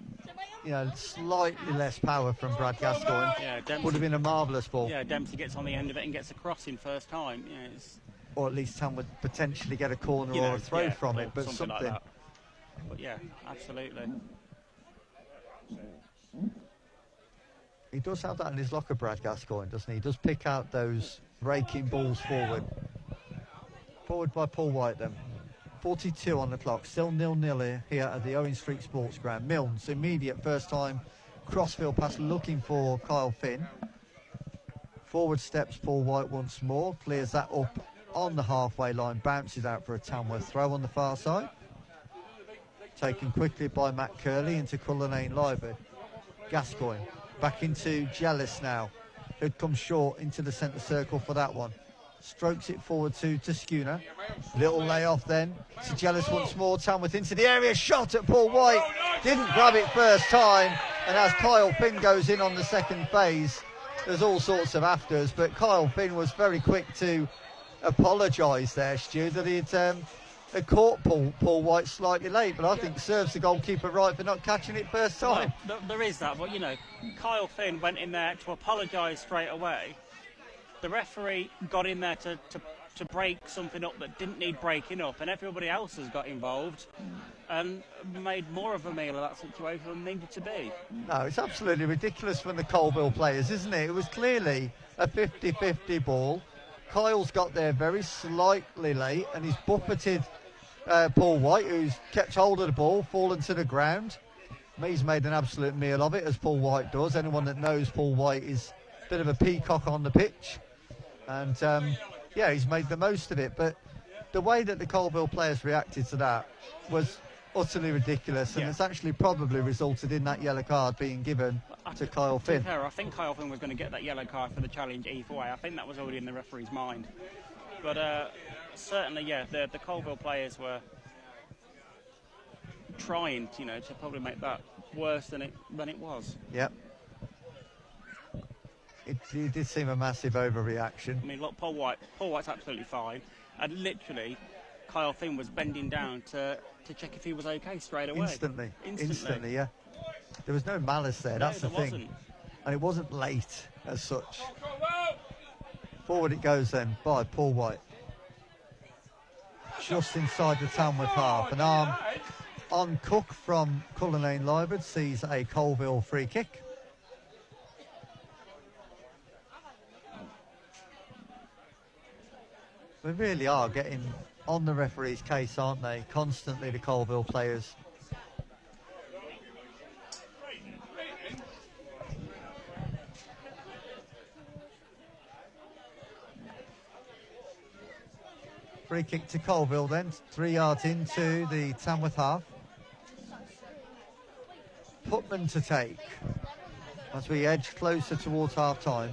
you know, slightly less power from Brad Gascoigne. Yeah, Dempsey, would have been a marvellous ball. Yeah, Dempsey gets on the end of it and gets a crossing first time. Yeah, it's, Or at least Tamworth potentially get a corner or a throw from it, but something. like that. But yeah, absolutely. He does have that in his locker, Brad Gascoigne, doesn't he? He does pick out those raking balls forward. Forward by Paul White then. 42 on the clock, still 0-0 here at the Owen Street Sports Ground. Milnes, immediate first time crossfield pass looking for Kyle Finn. Forward steps Paul White once more, clears that up on the halfway line, bounces out for a Tamworth throw on the far side. Taken quickly by Matt Curley into Cullinane Lyford. Gascoigne back into Jealous now, who'd come short into the centre circle for that one. Strokes it forward to Schooner. Little layoff then to Jealous once more. Tamworth into the area, shot at Paul White. Didn't grab it first time, and as Kyle Finn goes in on the second phase, there's all sorts of afters, but Kyle Finn was very quick to apologise there, Stu, that he'd caught Paul White slightly late, but I think serves the goalkeeper right for not catching it first time. Well, there is that, but you know, Kyle Finn went in there to apologise straight away. The referee got in there to break something up that didn't need breaking up, and everybody else has got involved and made more of a meal of that situation than needed to be. No, it's absolutely ridiculous from the Colville players, isn't it? It was clearly a 50-50 ball. Kyle's got there very slightly late, and he's buffeted Paul White, who's kept hold of the ball, fallen to the ground. He's made an absolute meal of it, as Paul White does. Anyone that knows Paul White is a bit of a peacock on the pitch. And, yeah, he's made the most of it. But the way that the Colville players reacted to that was utterly ridiculous. And it's actually probably resulted in that yellow card being given to Kyle Finn. I think Kyle Finn was going to get that yellow card for the challenge either way. I think that was already in the referee's mind. But certainly, yeah, the Colville players were trying, you know, to probably make that worse than it was. Yep. It did seem a massive overreaction. I mean, look, Paul White's absolutely fine. And literally, Kyle Finn was bending down to check if he was okay straight away. Instantly, yeah. There was no malice there, No, that's the there thing. wasn't. And it wasn't late as such. Forward it goes then by Paul White. Just inside the Tamworth half. An arm on Cook from Cullinane Lyford sees a Colville free kick. They really are getting on the referee's case, aren't they? Constantly, the Colville players. Free kick to Colville then, 3 yards into the Tamworth half. Putman to take. As we edge closer towards half-time,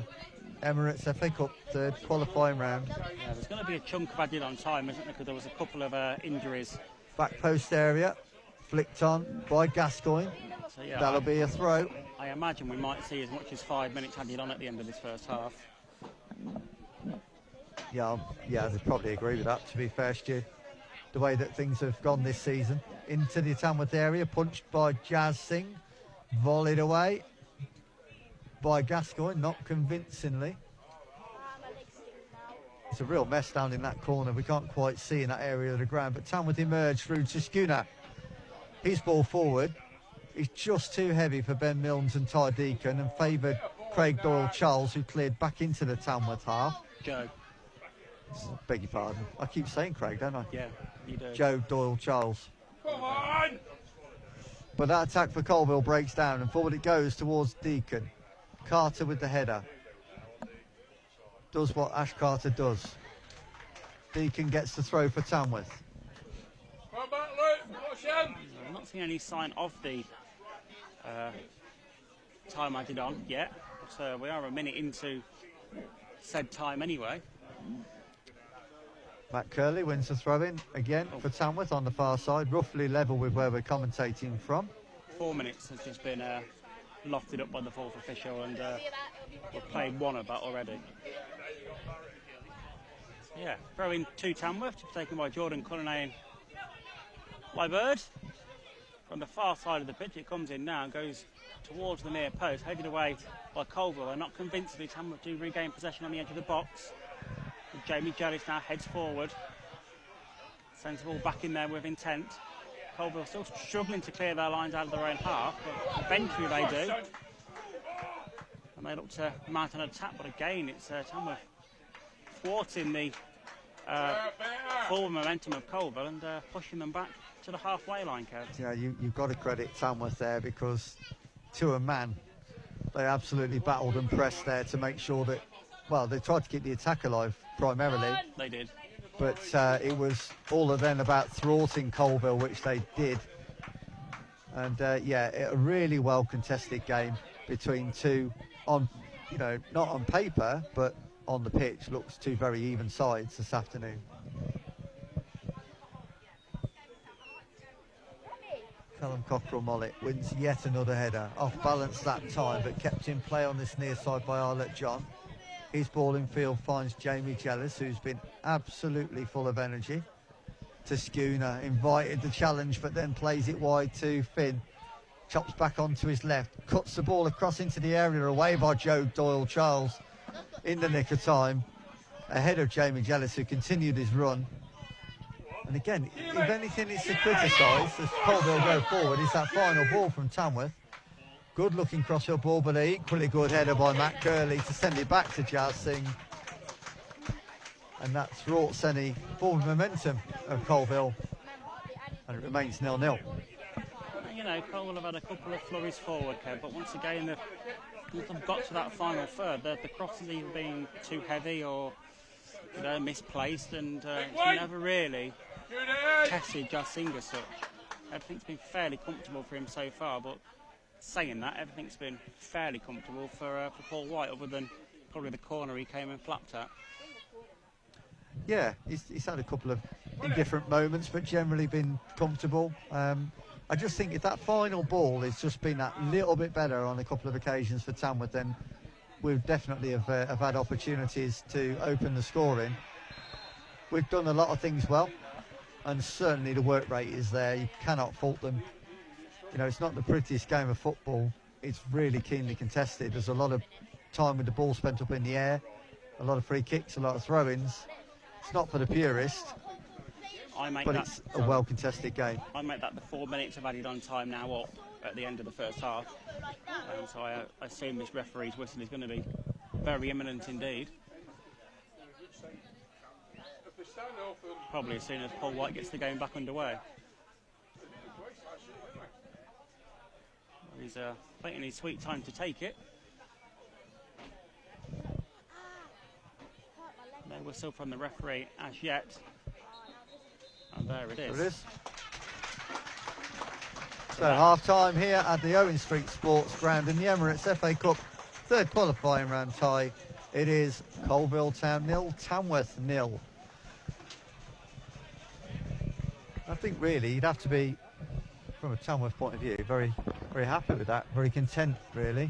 Emirates FA Cup third qualifying round. Yeah, there's going to be a chunk of added on time, isn't there? Because there was a couple of injuries. Back post area, flicked on by Gascoigne. So yeah, That'll be a throw. I imagine we might see as much as 5 minutes added on at the end of this first half. Yeah, I'd probably agree with that, to be fair, Stu. The way that things have gone this season. Into the Tamworth area, punched by Jazz Singh. Volleyed away by Gascoigne, not convincingly. It's a real mess down in that corner. We can't quite see in that area of the ground. But Tamworth emerged through to Schooner. His ball forward. He's just too heavy for Ben Milnes and Ty Deacon and favoured Craig Doyle-Charles, who cleared back into the Tamworth half. Joe. Beg your pardon. I keep saying Craig, don't I? Yeah, you do. Joe Doyle-Charles. Come on! But that attack for Colville breaks down and forward it goes towards Deacon. Carter with the header. Does what Ash Carter does. Deacon gets the throw for Tamworth. Come back, Luke! Push him! I'm not seeing any sign of the time added on yet. So we are a minute into said time anyway. Matt Curley wins the throw-in again for Tamworth on the far side, roughly level with where we're commentating from. 4 minutes has just been lofted up by the fourth official, and we've played one of that already. Yeah, throw in to Tamworth, to be taken by Jordan Cullinane and Wybird. From the far side of the pitch, it comes in now and goes towards the near post, headed away by Colville. They're not convincingly. Tamworth do regain possession on the edge of the box. And Jamie Jellis now heads forward, sends the ball back in there with intent. Colville still struggling to clear their lines out of their own half, but eventually they do. And they look to mount an attack, but again it's Tamworth thwarting the forward momentum of Colville and pushing them back to the halfway line, Kev. Yeah, you've got to credit Tamworth there, because to a man, they absolutely battled and pressed there to make sure that, well, they tried to keep the attack alive primarily. They did. But it was all of them about thwarting Colville, which they did. And a really well contested game between two, on, not on paper, but on the pitch, looks two very even sides this afternoon. Callum Cockrell-Mollett wins yet another header. Off balance that time, but kept in play on this near side by Arlette John. His ball in field finds Jamie Jellis, who's been absolutely full of energy. To Schooner, invited the challenge, but then plays it wide to Finn. Chops back onto his left, cuts the ball across into the area, away by Joe Doyle-Charles in the nick of time, ahead of Jamie Jellis, who continued his run. And again, if anything is to criticise as Colville go forward, is that final ball from Tamworth. Good looking crossfield ball, but an equally good header by Matt Curley to send it back to Jazz Singh. And that thwarts any forward momentum of Colville. And it remains 0-0. Colville have had a couple of flurries forward, Kev, but once again, they've got to that final third. The cross has either been too heavy or misplaced, and it's never really tested Jazz Singh as such. Everything's been fairly comfortable for him so far, but saying that, everything's been fairly comfortable for Paul White, other than probably the corner he came and flapped at. Yeah, he's had a couple of indifferent moments, but generally been comfortable. I just think if that final ball has just been that little bit better on a couple of occasions for Tamworth, then we've definitely have had opportunities to open the scoring. We've done a lot of things well, and certainly the work rate is there. You cannot fault them. It's not the prettiest game of football. It's really keenly contested. There's a lot of time with the ball spent up in the air, a lot of free kicks, a lot of throw-ins. It's not for the purist, but it's a well-contested game. I make that the 4 minutes of added on time now up at the end of the first half. So I assume this referee's whistle is going to be very imminent indeed. Probably as soon as Paul White gets the game back underway. He's waiting his sweet time to take it. No whistle from the referee as yet. And there it is. There it is. So half time here at the Owen Street Sports Ground in the Emirates FA Cup third qualifying round tie. It is Coalville Town 0, Tamworth 0. I think really you'd have to be, from a Tamworth point of view, very, very happy with that, very content really,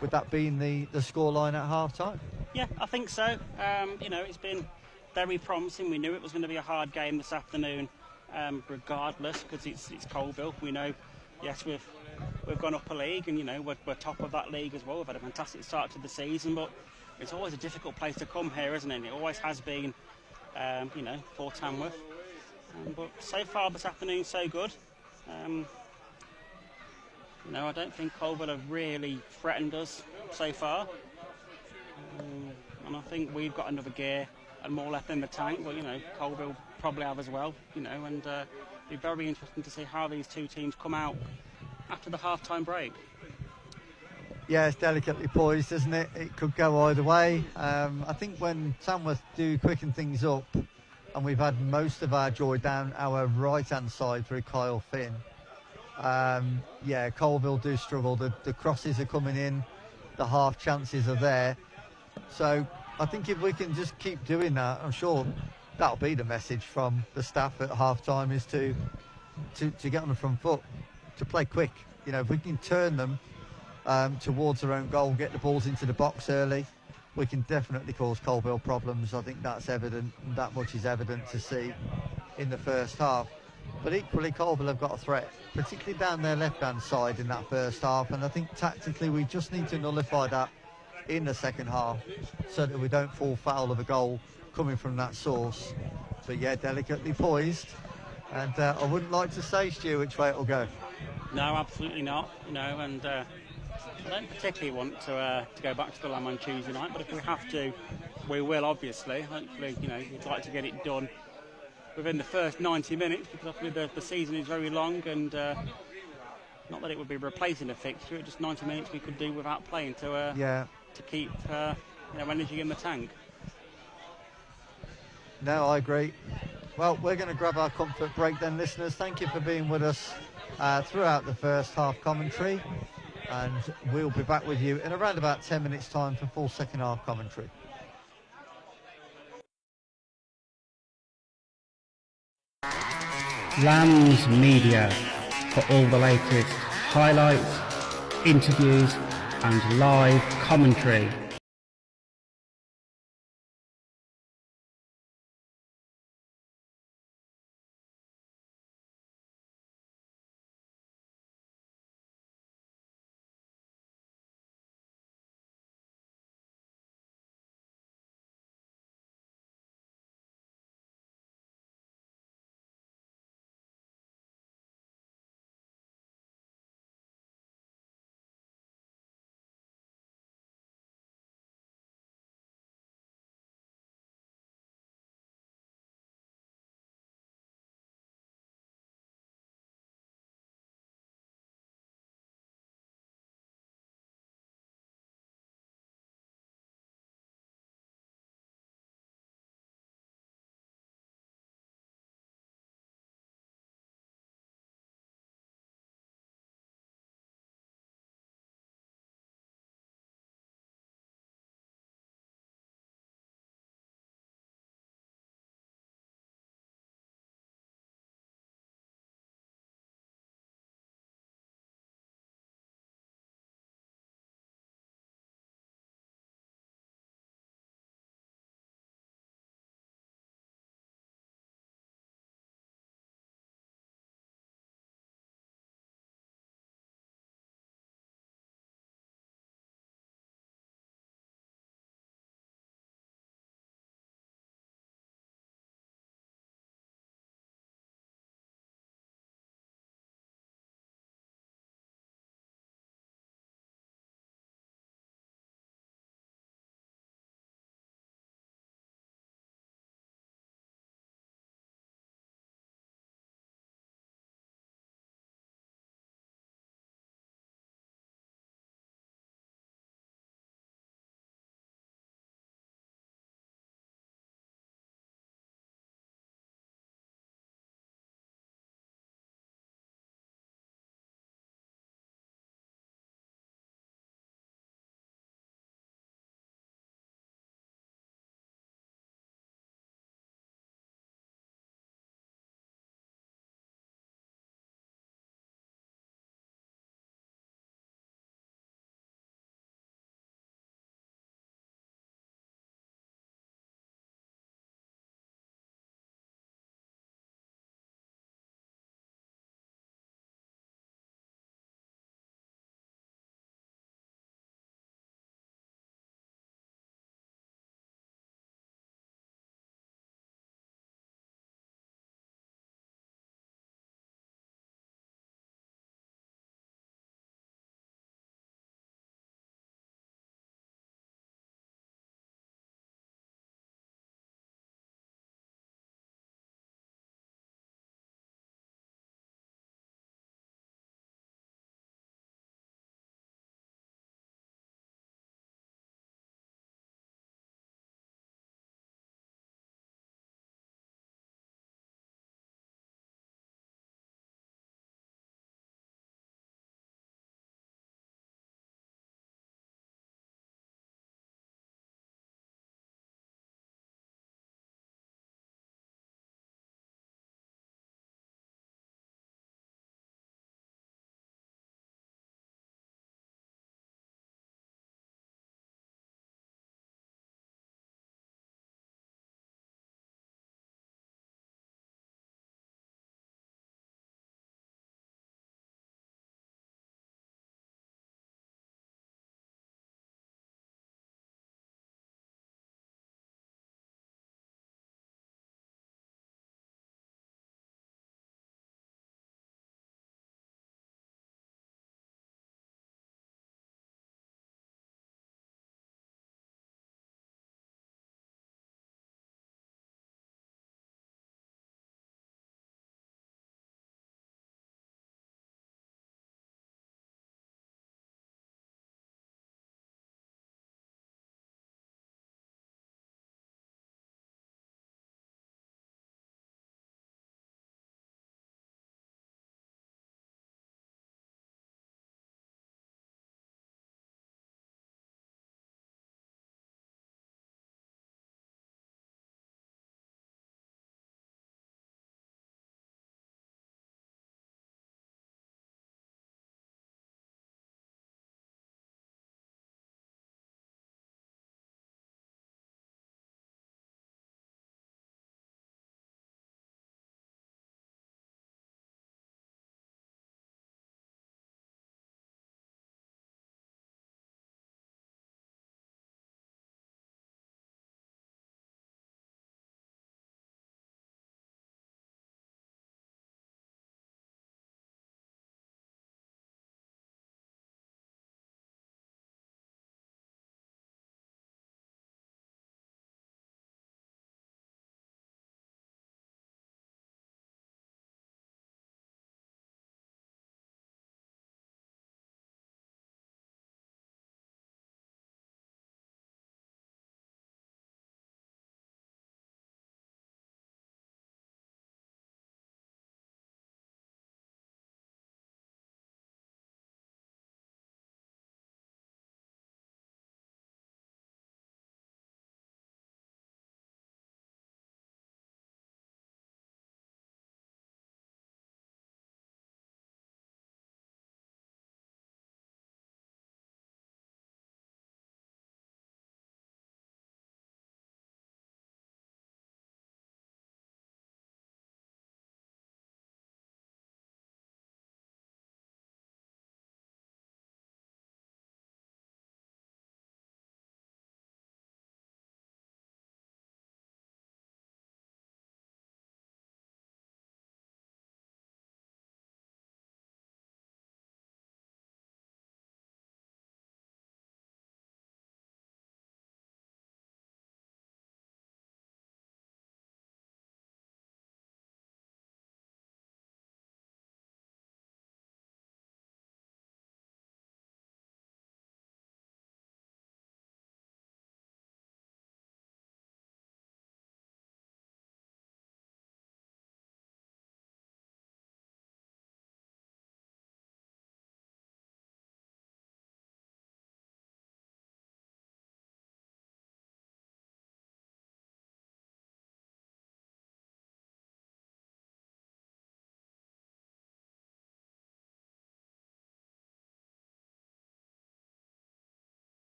with that being the scoreline at half time. Yeah, I think so. You know, it's been very promising. We knew it was going to be a hard game this afternoon, regardless, because it's Coalville. We know, yes, we've gone up a league, and you know we're top of that league as well. We've had a fantastic start to the season, but it's always a difficult place to come here, isn't it? It always has been, you know, for Tamworth. But so far this afternoon, so good. You know, I don't think Coalville have really threatened us so far. And I think we've got another gear and more left in the tank, but you know, Coalville probably have as well, you know, and it'll be very interesting to see how these two teams come out after the half-time break. Yeah, it's delicately poised, isn't it? It could go either way. I think when Tamworth do quicken things up, and we've had most of our joy down our right-hand side through Kyle Finn, yeah, Coalville do struggle. The crosses are coming in, the half chances are there. So I think if we can just keep doing that, I'm sure that'll be the message from the staff at half-time, is to get on the front foot, to play quick. You know, if we can turn them towards their own goal, get the balls into the box early, we can definitely cause Coalville problems. I think that's evident, that much is evident to see in the first half. But equally, Coalville have got a threat, particularly down their left-hand side in that first half, and I think tactically we just need to nullify that in the second half so that we don't fall foul of a goal coming from that source. But yeah, delicately poised, and I wouldn't like to say, Stu, which way it'll go. No, absolutely not. You know, and I don't particularly want to go back to the Lamb on Tuesday night, but if we have to, we will, obviously. Hopefully, you know, we'd like to get it done within the first 90 minutes, because obviously the season is very long, and not that it would be replacing a fixture, just 90 minutes we could do without playing to keep you know, energy in the tank. No, I agree. Well, we're going to grab our comfort break then, listeners. Thank you for being with us throughout the first half commentary, and we'll be back with you in around about 10 minutes time for full second half commentary. Lambs Media, for all the latest highlights, interviews and live commentary.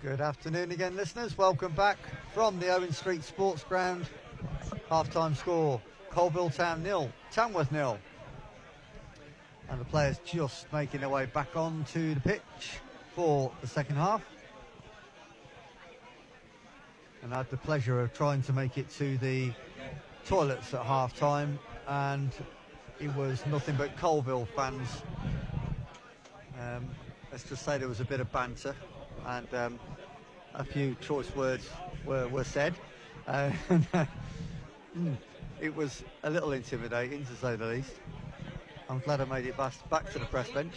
Good afternoon again, listeners. Welcome back from the Owen Street Sports Ground. Half-time score, Coalville Town 0, Tamworth 0. And the players just making their way back onto the pitch for the second half. And I had the pleasure of trying to make it to the toilets at half-time, and it was nothing but Coalville fans. Let's just say there was a bit of banter, and a few choice words were said. It was a little intimidating, to say the least. I'm glad I made it back to the press bench.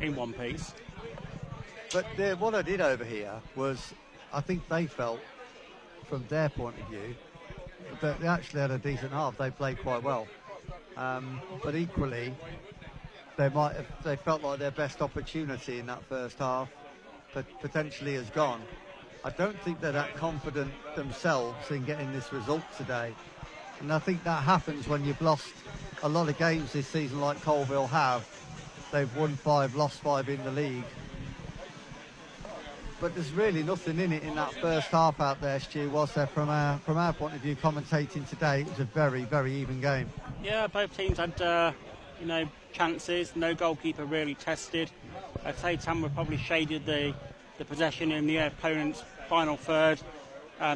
In one piece. But what I did over here was, I think they felt, from their point of view, that they actually had a decent half. They played quite well. But equally, they felt like their best opportunity in that first half potentially has gone. I don't think they're that confident themselves in getting this result today. And I think that happens when you've lost a lot of games this season like Coalville have. They've won 5, lost 5 in the league. But there's really nothing in it in that first half out there, Stu, was there? From our point of view, commentating today, it was a very, very even game. Yeah, both teams had, chances. No goalkeeper really tested. I'd say Tamworth probably shaded the possession in the opponent's final third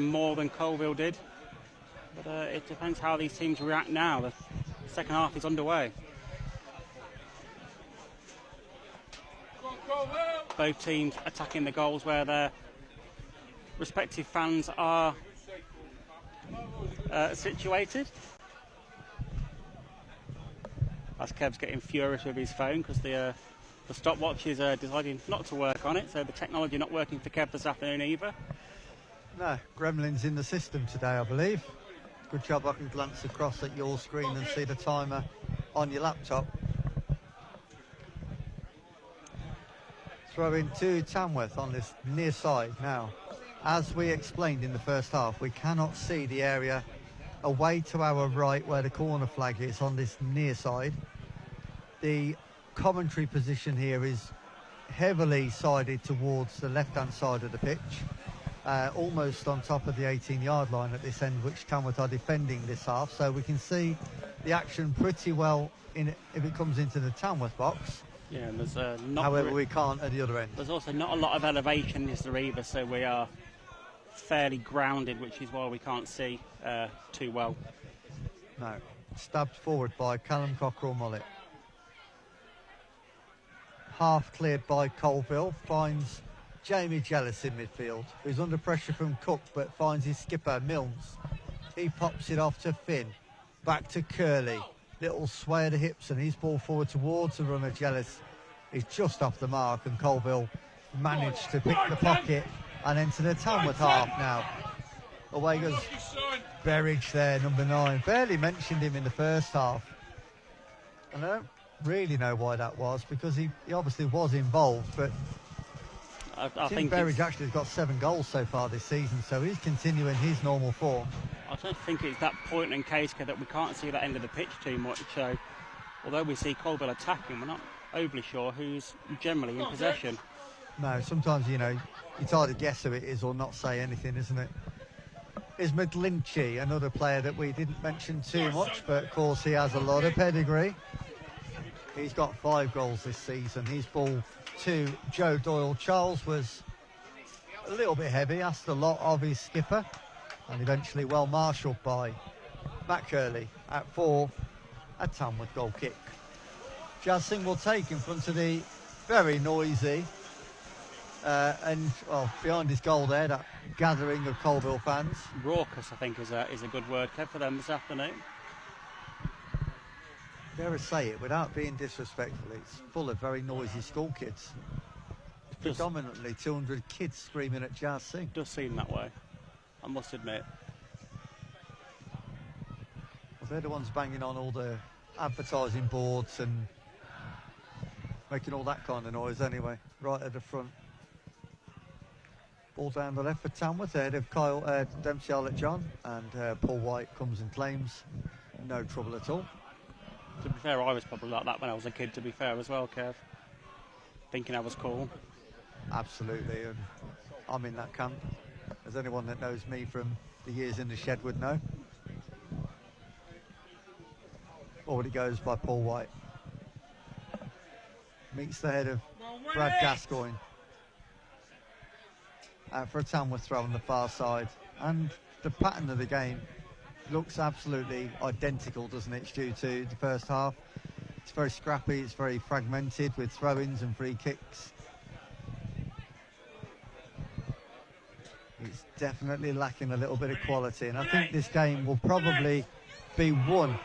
more than Coalville did. But it depends how these teams react now. The second half is underway. Both teams attacking the goals where their respective fans are situated. As Kev's getting furious with his phone because the stopwatch is deciding not to work on it, so the technology not working for Kev this afternoon either. No, gremlins in the system today, I believe. Good job I can glance across at your screen and see the timer on your laptop. Throw in to Tamworth on this near side now. As we explained in the first half, we cannot see the area away to our right where the corner flag is on this near side. The commentary position here is heavily sided towards the left-hand side of the pitch, almost on top of the 18-yard line at this end, which Tamworth are defending this half. So we can see the action pretty well if it comes into the Tamworth box. Yeah, and there's however, we can't at the other end. There's also not a lot of elevation is there either, so we are fairly grounded, which is why we can't see too well. No. Stabbed forward by Callum Cockerell-Mullet. Half cleared by Coalville, finds Jamie Jealous in midfield, who's under pressure from Cook, but finds his skipper, Milnes. He pops it off to Finn. Back to Curley. Little sway of the hips, and he's ball forward towards the runner. Jealous is just off the mark, and Coalville managed to pick the pocket and enter the Tamworth half now. Away goes Berridge there, number 9. Barely mentioned him in the first half. And I don't really know why that was, because he obviously was involved, but I Tim think Berridge actually has got 7 goals so far this season, so he's continuing his normal form. I don't think it's that point in case that we can't see that end of the pitch too much. So, although we see Coalville attacking, we're not overly sure who's generally in possession. No, sometimes, it's hard to guess who it is or not say anything, isn't it? Is McGlinchey, another player that we didn't mention too much, but of course he has a lot of pedigree. He's got 5 goals this season. His ball to Joe Doyle. Charles was a little bit heavy, asked a lot of his skipper, and eventually well marshalled by Matt Curley at 4, a Tamworth goal kick. Jazz Singh will take in front of the very noisy behind his goal there, that gathering of Coalville fans. Raucous, I think, is a good word, Kev, for them this afternoon. Dare I say it without being disrespectful, it's full of very noisy school kids. Predominantly 200 kids screaming at Jazz Singh. Does seem that way, I must admit. Well, they're the ones banging on all the advertising boards and making all that kind of noise anyway, right at the front. Ball down the left for Tamworth, ahead of Dempsey Arlett John, and Paul White comes and claims no trouble at all. To be fair, I was probably like that when I was a kid, to be fair as well, Kev. Thinking I was cool. Absolutely, and I'm in that camp, as anyone that knows me from the years in the shed would know. Forward it goes by Paul White. Meets the head of Brad Gascoigne. Out for a Tamworth throw on the far side. And the pattern of the game looks absolutely identical, doesn't it, Stu, to the first half? It's very scrappy, it's very fragmented with throw-ins and free kicks. It's definitely lacking a little bit of quality, and I think this game will probably be won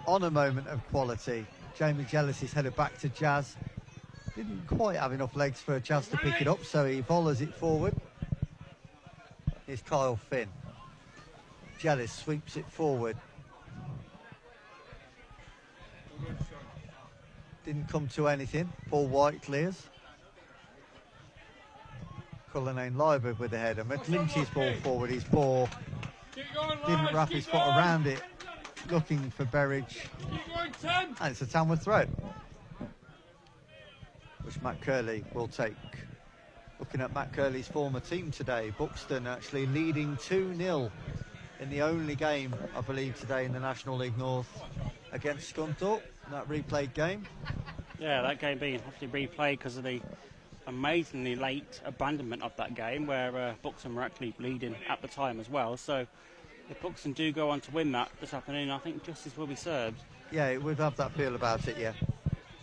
on a moment of quality. Jamie Jealous is headed back to Jazz. Didn't quite have enough legs for Jazz to pick it up, so he volleys it forward. Here's Kyle Finn. Jealous sweeps it forward. Didn't come to anything. Paul White clears. Cullinane Liebert with the header. McGlinchey's ball forward. His ball didn't wrap his foot around it. Looking for Berridge. And it's a Tamworth throw, which Matt Curley will take. Looking at Matt Curley's former team today, Buxton actually leading 2-0 in the only game, I believe, today in the National League North against Scunthorpe, that replayed game. Yeah, that game being obviously replayed because of the amazingly late abandonment of that game, where Buxton were actually leading at the time as well. So if Buxton do go on to win that this afternoon, I think justice will be served. Yeah, it would have that feel about it, yeah.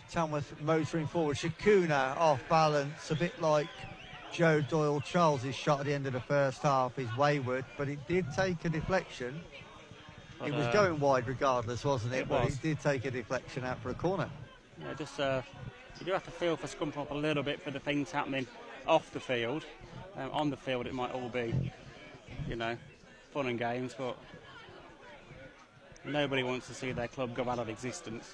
Tamworth motoring forward. Shakuna off balance, a bit like Joe Doyle Charles' shot at the end of the first half is wayward, but it did take a deflection. But, it was going wide regardless, wasn't it? It But was. it did take a deflection out for a corner. Yeah, just you do have to feel for Scunthorpe a little bit for the things happening off the field. On the field, it might all be, fun and games, but nobody wants to see their club go out of existence.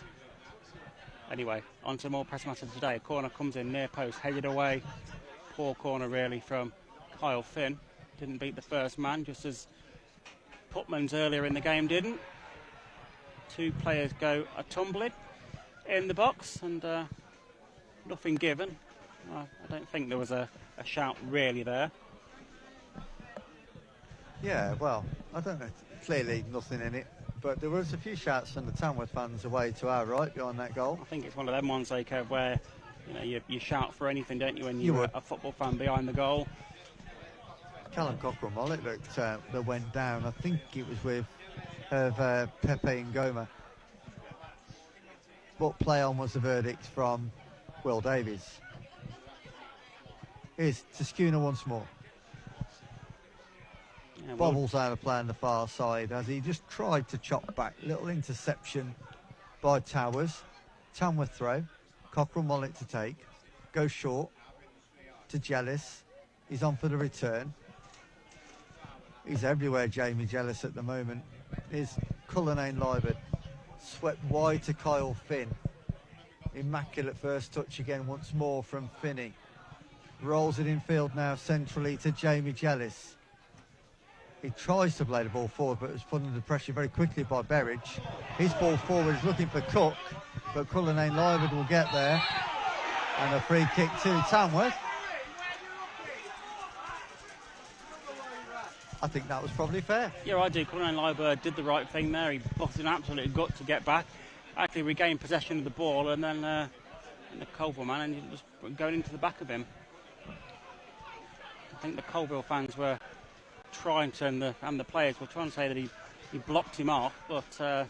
Anyway, on to more press matters today. A corner comes in near post, headed away. Poor corner really from Kyle Finn. Didn't beat the first man, just as Putman's earlier in the game didn't. Two players go a tumbling in the box, and nothing given. I don't think there was a shout really there. Yeah, well, I don't know. Clearly nothing in it. But there was a few shouts from the Tamworth fans away to our right behind that goal. I think it's one of them ones, like, where you shout for anything, don't you, when You you're would. a football fan behind the goal. Callum Cochrane-Mollet that went down. I think it was with Pepe Ngoma. But play on was the verdict from Will Davies. Here's to Schooner once more. Yeah, well, Bobbles out of play on the far side as he just tried to chop back. Little interception by Towers. Tamworth throw. Cochrane-Mollet to take. Goes short to Jealous. He's on for the return. He's everywhere, Jamie Jealous, at the moment. Here's Cullinane Liebert. Swept wide to Kyle Finn. Immaculate first touch again once more from Finney. Rolls it in field now centrally to Jamie Jealous. He tries to play the ball forward, but was put under pressure very quickly by Berridge. His ball forward is looking for Cook, but Cullinane Liebert will get there. And a free kick to Tamworth. I think that was probably fair. yeah, I do. Cullinane Liebert did the right thing there. He busted an absolute gut to get back, actually regained possession of the ball, and then the Colville man, and he was going into the back of him. I think the Colville fans were trying to, and the players were trying to say that he blocked him off, but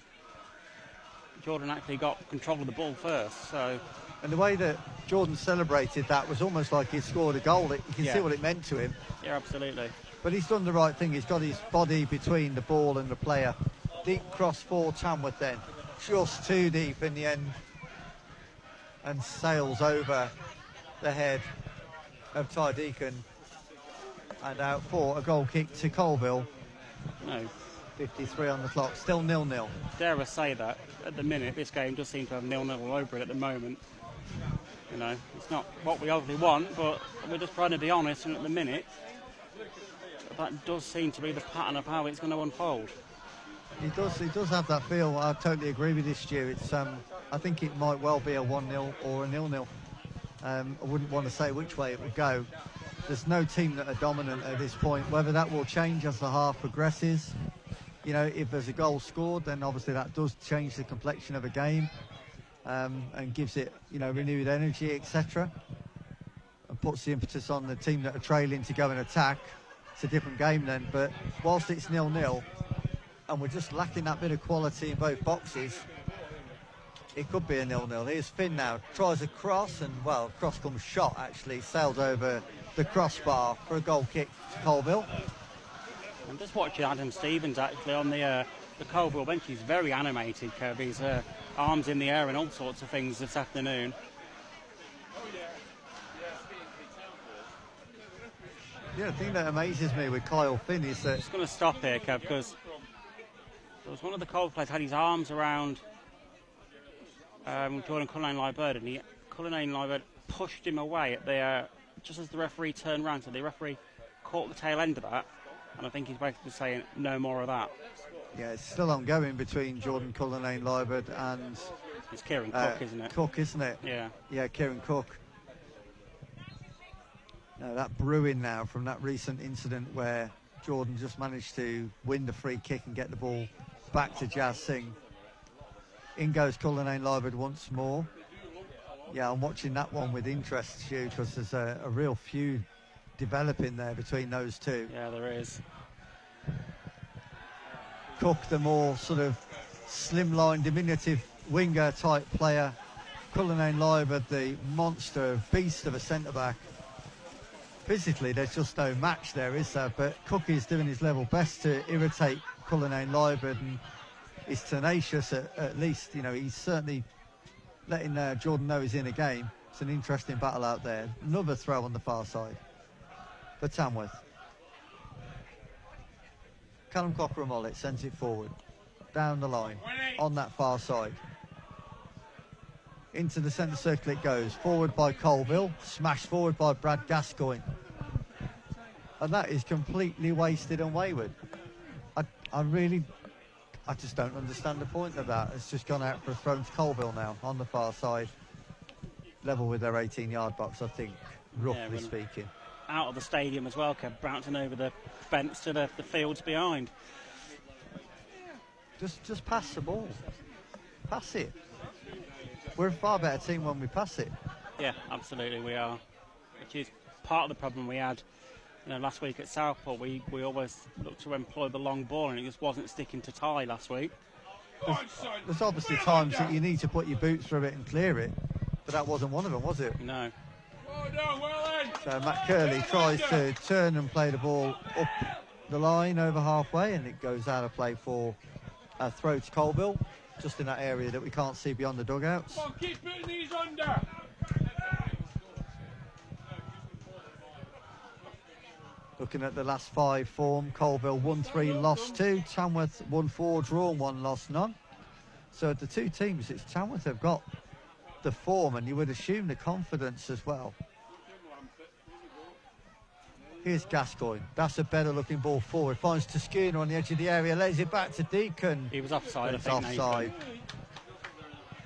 Jordan actually got control of the ball first. So, And the way that Jordan celebrated that was almost like he'd scored a goal. You can Yeah. see what it meant to him. yeah, absolutely. But he's done the right thing. He's got his body between the ball and the player. Deep cross for Tamworth then. Just too deep in the end. And sails over the head of Ty Deacon. And out for a goal kick to Colville. No, 53 on the clock. Still 0-0. dare I say that at the minute this game does seem to have 0-0 all over it at the moment. It's not what we obviously want, but we're just trying to be honest, and at the minute that does seem to be the pattern of how it's going to unfold. He does have that feel. I totally agree with this, Stu. It's I think it might well be a 1-0 or a 0-0. I wouldn't want to say which way it would go, there's no team that are dominant at this point. Whether that will change as the half progresses, you know, if there's a goal scored, then obviously that does change the complexion of a game, and gives it, you know, renewed energy, etc. And puts the impetus on the team that are trailing to go and attack. It's a different game then. But whilst it's 0-0, and we're just lacking that bit of quality in both boxes, it could be a 0-0. Here's Finn now, tries a cross, and well, cross comes shot actually, sailed over the crossbar for a goal kick to Colville. I'm just watching Adam Stevens actually on the Colville bench. He's very animated, Kev. His arms in the air and all sorts of things this afternoon. Yeah, the thing that amazes me with Kyle Finn is that... Just going to stop here, Kev, because there was one of the Colville players had his arms around Jordan Cullinane-Liebird, and Cullinane-Liebird pushed him away at the just as the referee turned round. So the referee caught the tail end of that, and I think he's basically saying no more of that. Yeah, it's still ongoing between Jordan Cullinane-Liebird and... It's Kieran Cook, isn't it? Cook, isn't it? Yeah. Yeah, Kieran Cook. No, that brewing now from that recent incident where Jordan just managed to win the free kick and get the ball back to Jazz Singh. In goes Cullinane-Liebird once more. Yeah, I'm watching that one with interest, Stu, because there's a real feud developing there between those two. Yeah, there is. Cook, the more sort of slimline, diminutive winger type player. Cullinane-Liebird, the monster beast of a centre-back. Physically, there's just no match there, is there? But Cook is doing his level best to irritate Cullinane-Liebird, and is tenacious at least. You know, he's certainly letting Jordan know he's in a game. It's an interesting battle out there. Another throw on the far side for Tamworth. Callum Cocker-Mullet sends it forward, down the line, on that far side. Into the centre circle it goes, forward by Colville, smashed forward by Brad Gascoigne. And that is completely wasted and wayward. I just don't understand the point of that. It's just gone out for a throw to Colville now, on the far side. Level with their 18-yard box, I think, roughly speaking. Out of the stadium as well, Kev, bouncing over the fence to the fields behind. Just pass the ball. Pass it. We're a far better team when we pass it. Yeah, absolutely we are. Which is part of the problem we had, you know, last week at Southport. We always looked to employ the long ball, and it just wasn't sticking to tie last week. There's obviously times that you need to put your boot through it and clear it, but that wasn't one of them, was it? No. So Matt Curley tries to turn and play the ball up the line over halfway, and it goes out of play for a throw to Colville, just in that area that we can't see beyond the dugouts. Come on, keep putting these under. Looking at the last 5 form, Colville 1-3, lost 2, Tamworth 1-4, drawn 1, lost none. So the two teams, it's Tamworth have got the form, and you would assume the confidence as well. Here's Gascoigne. That's a better looking ball forward. Finds Toscano on the edge of the area, lays it back to Deacon. He was offside, I It's think. offside.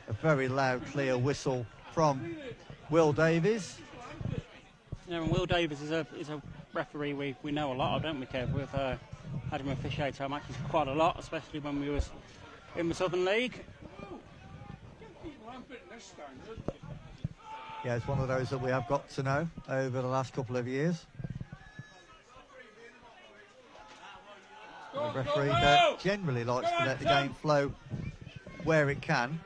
A very loud, clear whistle from Will Davies. Yeah, and Will Davies is a referee we know a lot of, don't we, Kev? We've had him officiate our matches quite a lot, especially when we was in the Southern League. Yeah, it's one of those that we have got to know over the last couple of years. A referee that generally likes to let the game flow where it can.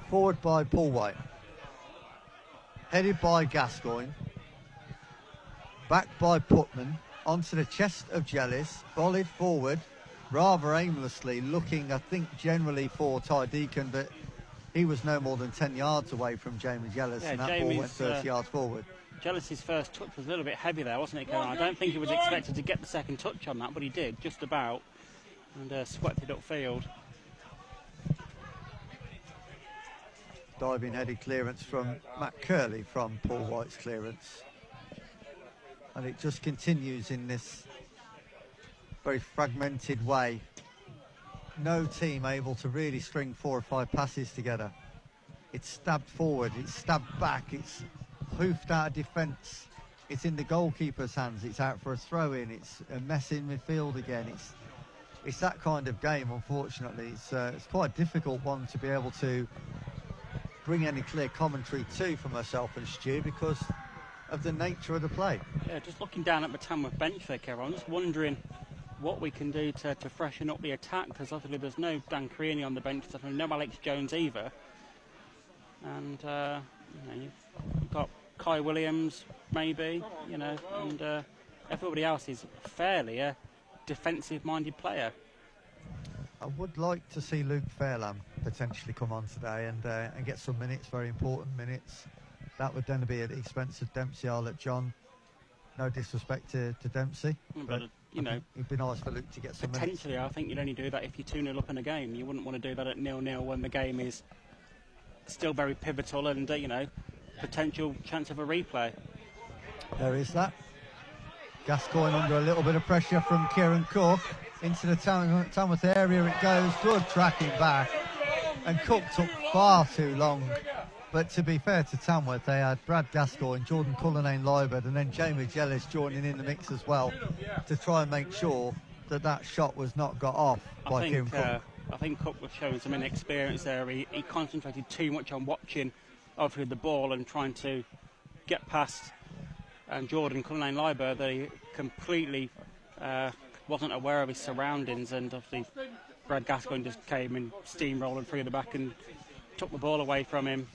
Forward by Paul White. Headed by Gascoigne. Back by Putman. Onto the chest of Jellis. Volleyed forward rather aimlessly, looking, I think, generally for Ty Deacon, but he was no more than 10 yards away from Jamie Jellis, and that ball went 30 yards forward. Jellis's first touch was a little bit heavy there, wasn't it, Kevin? I don't think he was expected to get the second touch on that, but he did, just about, and swept it upfield. Diving headed clearance from Matt Curley from Paul White's clearance. And it just continues in this very fragmented way. No team able to really string 4 or 5 passes together. It's stabbed forward, it's stabbed back, it's hoofed out of defence it's in the goalkeeper's hands. It's out for a throw-in. It's a mess in midfield again. It's that kind of game, unfortunately. It's quite a difficult one to be able to bring any clear commentary to for myself and Stu because of the nature of the play. Yeah, just looking down at the Tamworth bench there, Kev, I'm just wondering what we can do to freshen up the attack, because obviously there's no Dan Creaney on the bench, there's no Alex Jones either. And, you've got Kai Williams, maybe, and everybody else is fairly a defensive-minded player. I would like to see Luke Fairlamb potentially come on today and get some minutes, very important minutes. That would then be at the expense of Dempsey. I'll let John. No disrespect to Dempsey, but it'd be nice for Luke to get some potentially minutes. I think you'd only do that if you're 2-0 up in a game. You wouldn't want to do that at 0-0 when the game is still very pivotal and potential chance of a replay. There is that. Gascoigne under a little bit of pressure from Kieran Cook. Into the Tamworth area it goes. Good tracking back. And Cook took far too long. But to be fair to Tamworth, they had Brad Gascoigne, Jordan Cullinane-Lyberth, and then Jamie Jellis joining in the mix as well to try and make sure that shot was not got off by Kieran Cook. I think Cook was showing some inexperience there. He concentrated too much on watching obviously the ball and trying to get past Jordan Cullinane-Lyberth. He completely wasn't aware of his surroundings, and obviously Brad Gascoigne just came and steamrolling through the back and took the ball away from him,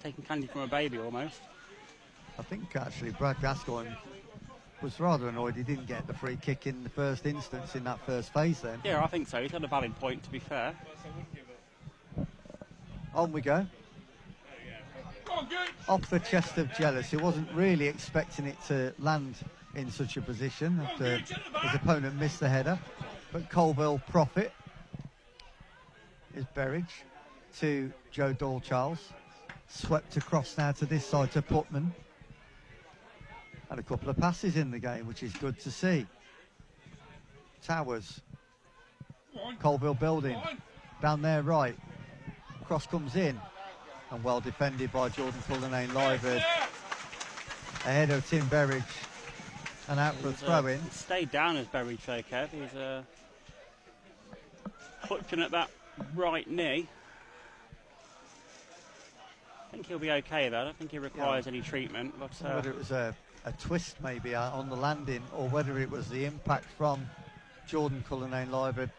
taking candy from a baby almost. I think actually Brad Gascoigne was rather annoyed he didn't get the free kick in the first instance in that first phase then. Yeah, I think so. He's had a valid point, to be fair. On we go. Off the chest of Jellis, who wasn't really expecting it to land in such a position after his opponent missed the header. But Colville profit is Berridge to Joe Doyle-Charles. Swept across now to this side to Putman. And a couple of passes in the game, which is good to see. Towers. Colville building. Down there right. Cross comes in. And well defended by Jordan Cullinane-Lyberth. Ahead of Tim Berridge. And out for a throw-in. Stayed down as Berridge though, Kev. He's clutching at that right knee. I think he'll be okay though. I don't think he requires any treatment. But, whether it was a twist maybe on the landing, or whether it was the impact from Jordan Cullinane-Lyberth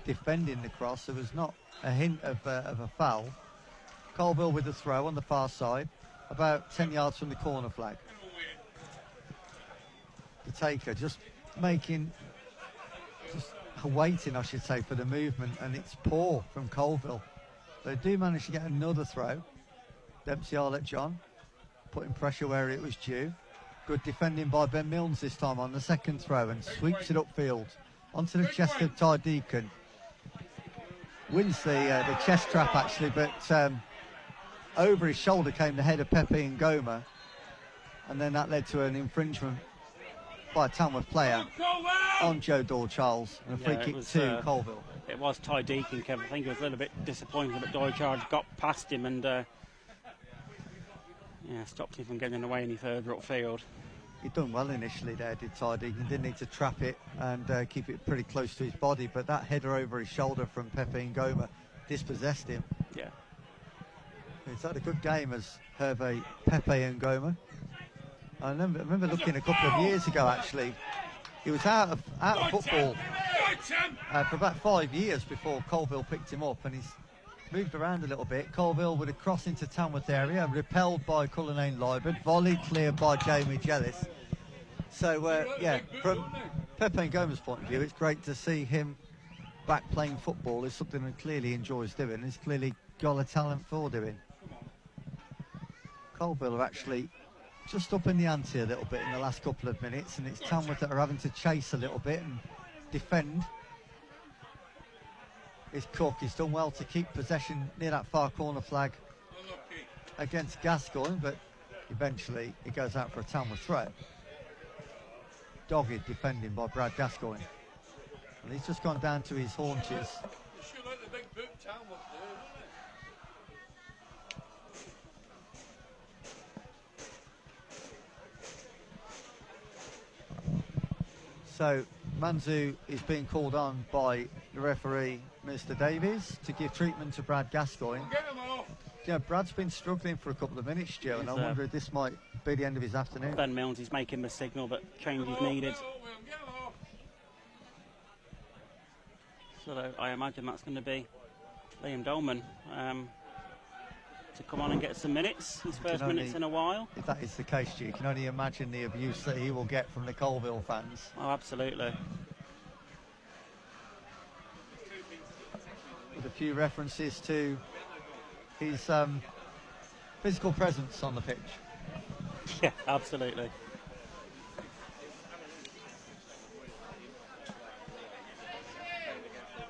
defending the cross, there was not a hint of a foul. Colville with the throw on the far side, about 10 yards from the corner flag. The taker just waiting, I should say, for the movement, and it's poor from Colville. They do manage to get another throw. Dempsey, I'll let John, putting pressure where it was due. Good defending by Ben Milnes this time on the second throw, and sweeps it upfield onto the chest of Ty Deacon. Wins the chest trap actually, but over his shoulder came the head of Pepe Ngoma, and then that led to an infringement by a Tamworth player on Joe Doyle-Charles, and a free kick to Colville. It was Ty Deacon, Kevin. I think he was a little bit disappointed that Doyle-Charles got past him and stopped him from getting away any further upfield. He'd done well initially there, did Ty Deacon. Didn't need to trap it and keep it pretty close to his body, but that header over his shoulder from Pepe Ngoma dispossessed him. Yeah. He's had a good game as Hervé Pepe Ngoma. I remember looking a couple of years ago actually. He was out of football for about 5 years before Colville picked him up, and he's moved around a little bit. Colville with a cross into Tamworth area, repelled by Cullinane-Lyberth, volleyed clear by Jamie Jellis. So from Pepe Ngoma's point of view, it's great to see him back playing football. It's something he clearly enjoys doing. He's clearly got a talent for doing. Colville are actually just up in the ante a little bit in the last couple of minutes, and it's Tamworth that are having to chase a little bit and defend. It's Cook. He's done well to keep possession near that far corner flag against Gascoigne, but eventually it goes out for a Tamworth threat. Dogged defending by Brad Gascoigne, and he's just gone down to his haunches. So Manzu is being called on by the referee, Mr. Davies, to give treatment to Brad Gascoigne. Get him off. Yeah, Brad's been struggling for a couple of minutes, Joe, and I He's, wonder if this might be the end of his afternoon. Ben Milnes is making the signal that change is needed. Get him off. So I imagine that's going to be Liam Dolman to come on and get some minutes, his first minutes in a while. If that is the case, you can only imagine the abuse that he will get from the Colville fans. Oh, absolutely. With a few references to his physical presence on the pitch. Yeah, absolutely.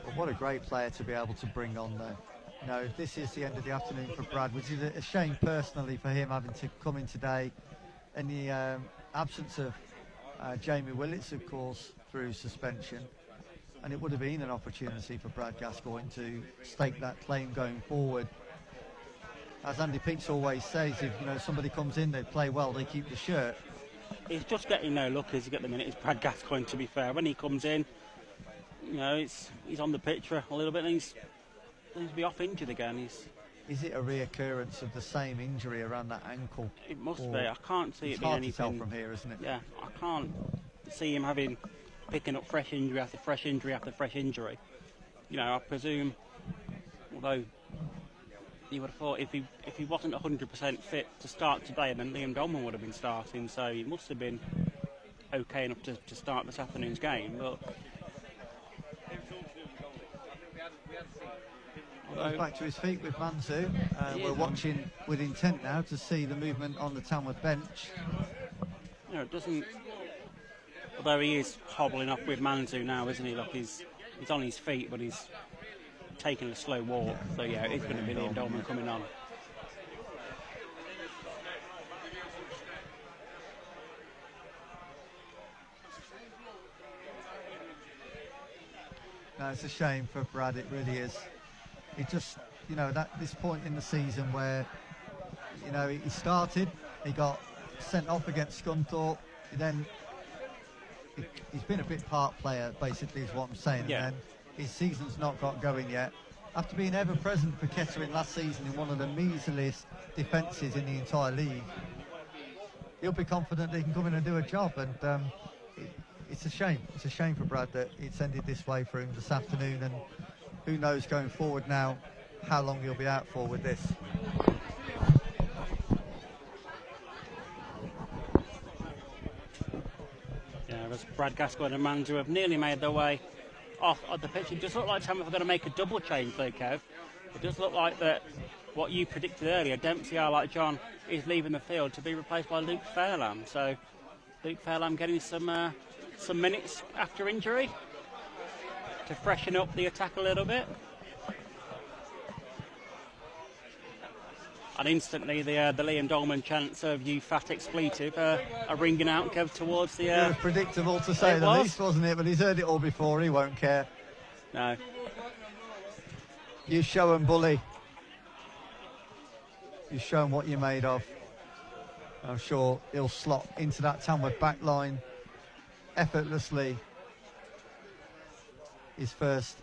But what a great player to be able to bring on there. You know, this is the end of the afternoon for Brad, which is a shame personally for him having to come in today in the absence of Jamie Willits, of course, through suspension. And it would have been an opportunity for Brad Gascoigne to stake that claim going forward. As Andy Peets always says, if somebody comes in, they play well, they keep the shirt. He's just getting no luck as he get the minute. It's Brad Gascoigne, to be fair. When he comes in, he's on the pitch for a little bit and he's going to be off injured again. Is it a reoccurrence of the same injury around that ankle? It must be. I can't see it being anything. It's hard to tell from here, isn't it? Yeah, I can't see him picking up fresh injury after fresh injury after fresh injury. I presume, although you would have thought if he wasn't 100% fit to start today, then Liam Dolman would have been starting. So he must have been okay enough to start this afternoon's game. But goes back to his feet with Manzu. We're watching with intent now to see the movement on the Tamworth bench. It doesn't. Although he is hobbling off with Manzu now, isn't he? Look, he's on his feet, but he's taking a slow walk. So yeah, it's going to be Liam Dolman coming on. No, it's a shame for Brad, it really is. He just, this point in the season where, he started, he got sent off against Scunthorpe, then he's been a bit part player, basically, is what I'm saying. Yeah. And then his season's not got going yet. After being ever present for Kettering last season in one of the measliest defences in the entire league, he'll be confident that he can come in and do a job. And it's a shame. It's a shame for Brad that it's ended this way for him this afternoon. And who knows going forward now how long he'll be out for with this. As Brad Gascoigne and Manzu have nearly made their way off of the pitch. It does look like Tamworth are going to make a double change though, Kev. It does look like that what you predicted earlier, Dempsey, like John, is leaving the field to be replaced by Luke Fairlam. So Luke Fairlam getting some minutes after injury to freshen up the attack a little bit. And instantly the Liam Dolman chants of "you fat expletive" are ringing out, Kev, towards the... It was predictable to say the least, wasn't it? But he's heard it all before, he won't care. No. You show him, bully. You show him what you're made of. I'm sure he'll slot into that Tamworth back line effortlessly. His first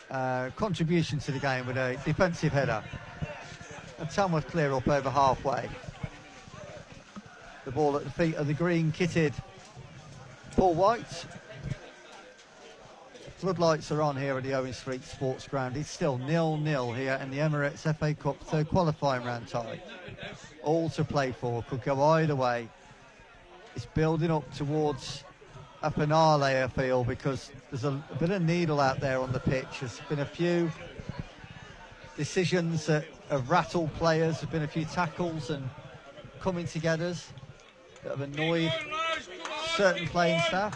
contribution to the game with a defensive header. And Tamworth clear up over halfway. The ball at the feet of the green-kitted Paul White. The floodlights are on here at the Owen Street Sports Ground. It's still 0-0 here in the Emirates FA Cup third qualifying round tie. All to play for, could go either way. It's building up towards a finale, I feel, because there's a bit of needle out there on the pitch. There's been a few decisions that have rattled players. There's been a few tackles and coming togethers that have annoyed certain playing staff.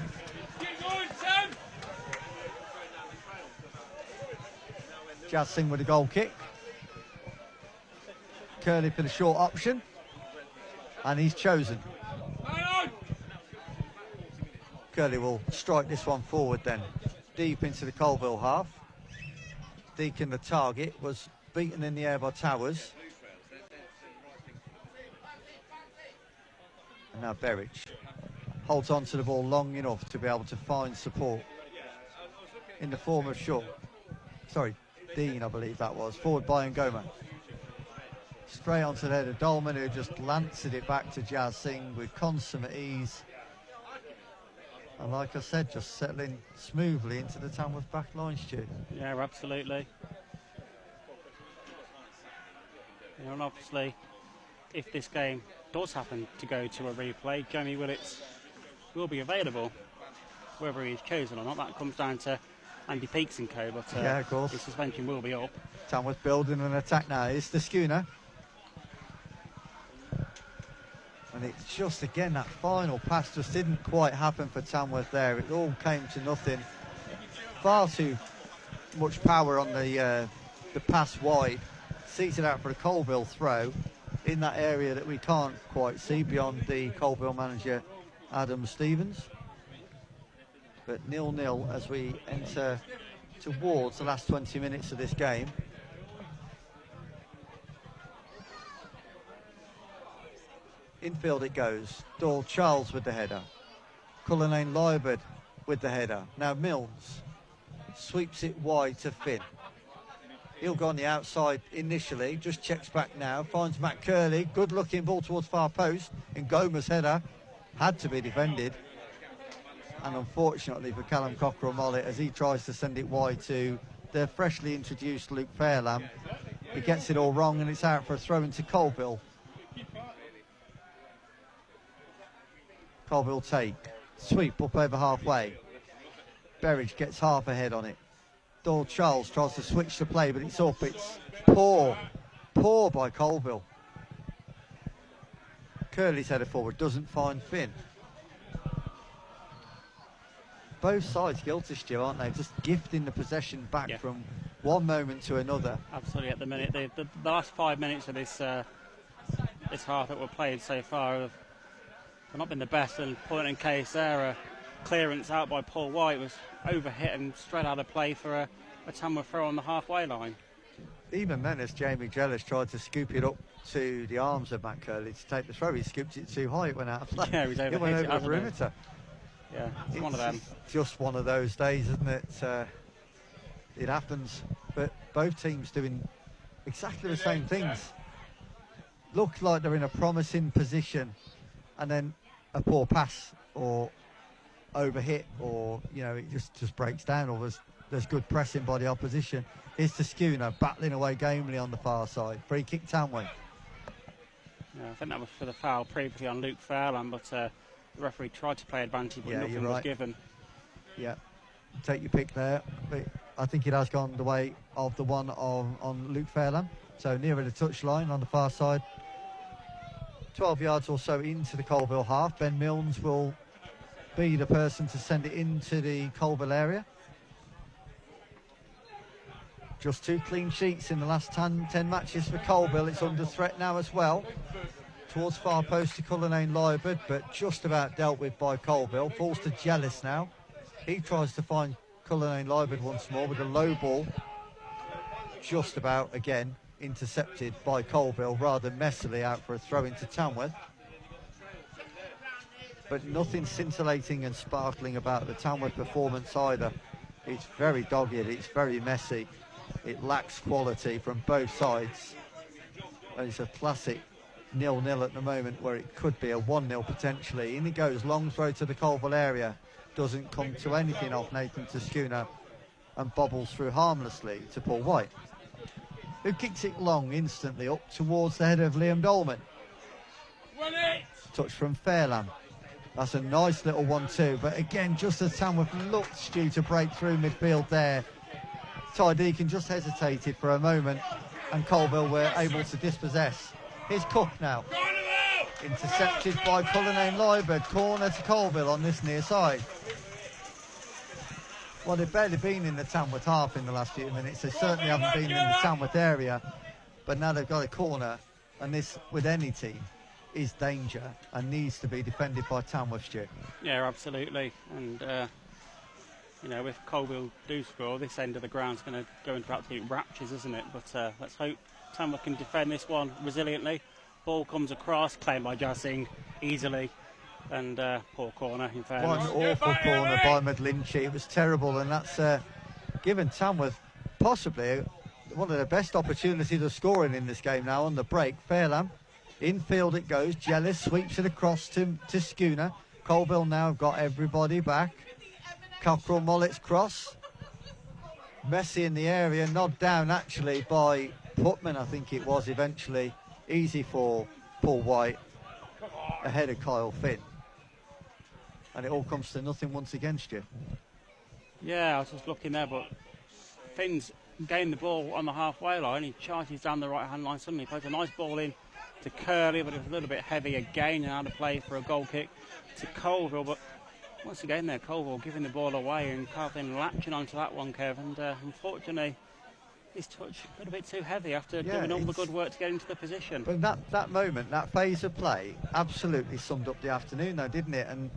Jazz Singh with a goal kick. Curley for the short option. And he's chosen. Curley will strike this one forward then, deep into the Colville half. Deacon, the target, was beaten in the air by Towers. And now Berwich holds on to the ball long enough to be able to find support in the form of Dean, I believe that was, forward by Ngoma. Straight onto the head of Dolman, who just lanced it back to Jazz Singh with consummate ease. And like I said, just settling smoothly into the Tamworth back line, Stu. Yeah, absolutely. You know, and obviously, if this game does happen to go to a replay, Jamie Willits will be available, whether he is chosen or not. That comes down to Andy Peaks and co, but yeah, of course. his suspension will be up. Tamworth building an attack now. It's the Schooner. And it's just, again, that final pass just didn't quite happen for Tamworth there. It all came to nothing. Far too much power on the pass wide. Sees it out for a Colville throw in that area that we can't quite see beyond the Colville manager, Adam Stevens. But 0-0 as we enter towards the last 20 minutes of this game. Infield it goes. Doyle Charles with the header. Cullinane Liebert with the header. Now Milnes sweeps it wide to Finn. He'll go on the outside initially, just checks back now, finds Matt Curley. Good looking ball towards far post. Ngoma's header had to be defended. And unfortunately for Callum Cockrell-Mollett, as he tries to send it wide to the freshly introduced Luke Fairlamb, he gets it all wrong and it's out for a throw into Colville. Colville take, sweep up over halfway. Berridge gets half ahead on it. Doyle Charles tries to switch the play, but it's up. It's poor by Colville. Curley's header forward doesn't find Finn. Both sides guilty, Stu, aren't they? Just gifting the possession back from one moment to another. Absolutely. At the minute, the last 5 minutes of this this half that we're played so far have not been the best. And point in case there, a clearance out by Paul White was overhit and straight out of play for a Tamworth throw on the halfway line. Even then, as Jamie Jellis tried to scoop it up to the arms of Matt Curley to take the throw, he scooped it too high. It went out of play. Yeah, it went over the perimeter. Yeah, it's one of them. Just one of those days, isn't it? It happens. But both teams doing exactly the same things. Look like they're in a promising position, and then a poor pass or overhit, or it just breaks down, or there's good pressing by the opposition. Here's the Schooner battling away gamely on the far side. Free kick Tamworth. Yeah, I think that was for the foul previously on Luke Fairlamb, but the referee tried to play advantage, but nothing was given. Yeah, take your pick there. But I think it has gone the way of the one on Luke Fairlamb. So nearer the touchline on the far side. 12 yards or so into the Colville half. Ben Milnes will be the person to send it into the Colville area. Just 2 clean sheets in the last 10 matches for Colville. It's under threat now as well. Towards far post to Cullinane Liebert, but just about dealt with by Colville. Falls to Jellis now. He tries to find Cullinane Liebert once more with a low ball. Just about, again, intercepted by Colville, rather messily out for a throw into Tamworth. But nothing scintillating and sparkling about the Tamworth performance either. It's very dogged, it's very messy. It lacks quality from both sides. And it's a classic 0-0 at the moment, where it could be a 1-0 potentially. In it goes, long throw to the Colville area. Doesn't come to anything off Nathan Schooner and bobbles through harmlessly to Paul White, who kicks it long instantly up towards the head of Liam Dolman. Touch from Fairlamb. That's a nice little 1-2, but again, just as Tamworth looked due to break through midfield there, Ty Deacon just hesitated for a moment and Colville were able to dispossess. Here's Cook now. Intercepted by Cullinane Liebert. Corner to Colville on this near side. Well, they've barely been in the Tamworth half in the last few minutes. They certainly haven't been in the Tamworth area. But now they've got a corner, and this, with any team, is danger and needs to be defended by Tamworth, Stu. Yeah, absolutely. And, if Colville do score, this end of the ground's going to go into absolute raptures, isn't it? But let's hope Tamworth can defend this one resiliently. Ball comes across, claimed by Jazz Singh easily. And poor corner, in What fairness. an awful corner by McGlinchey. It was terrible, and that's given Tamworth possibly one of the best opportunities of scoring in this game now on the break. Fairlamb, infield it goes. Jealous sweeps it across to Schooner. Colville now got everybody back. Cockrell, Mollett's cross. Messy in the area, nod down actually by Putman, I think it was eventually. Easy for Paul White, ahead of Kyle Finn. And it all comes to nothing once against you. Yeah, I was just looking there, but Finn's gained the ball on the halfway line. He charges down the right-hand line. Suddenly plays a nice ball in to Curley, but it was a little bit heavy again, and out of play for a goal kick to Colville. But once again there, Colville giving the ball away, and Kyle Finn latching onto that one, Kev. And unfortunately, his touch a little bit too heavy after doing all the good work to get into the position. But that moment, that phase of play, absolutely summed up the afternoon, though, didn't it? And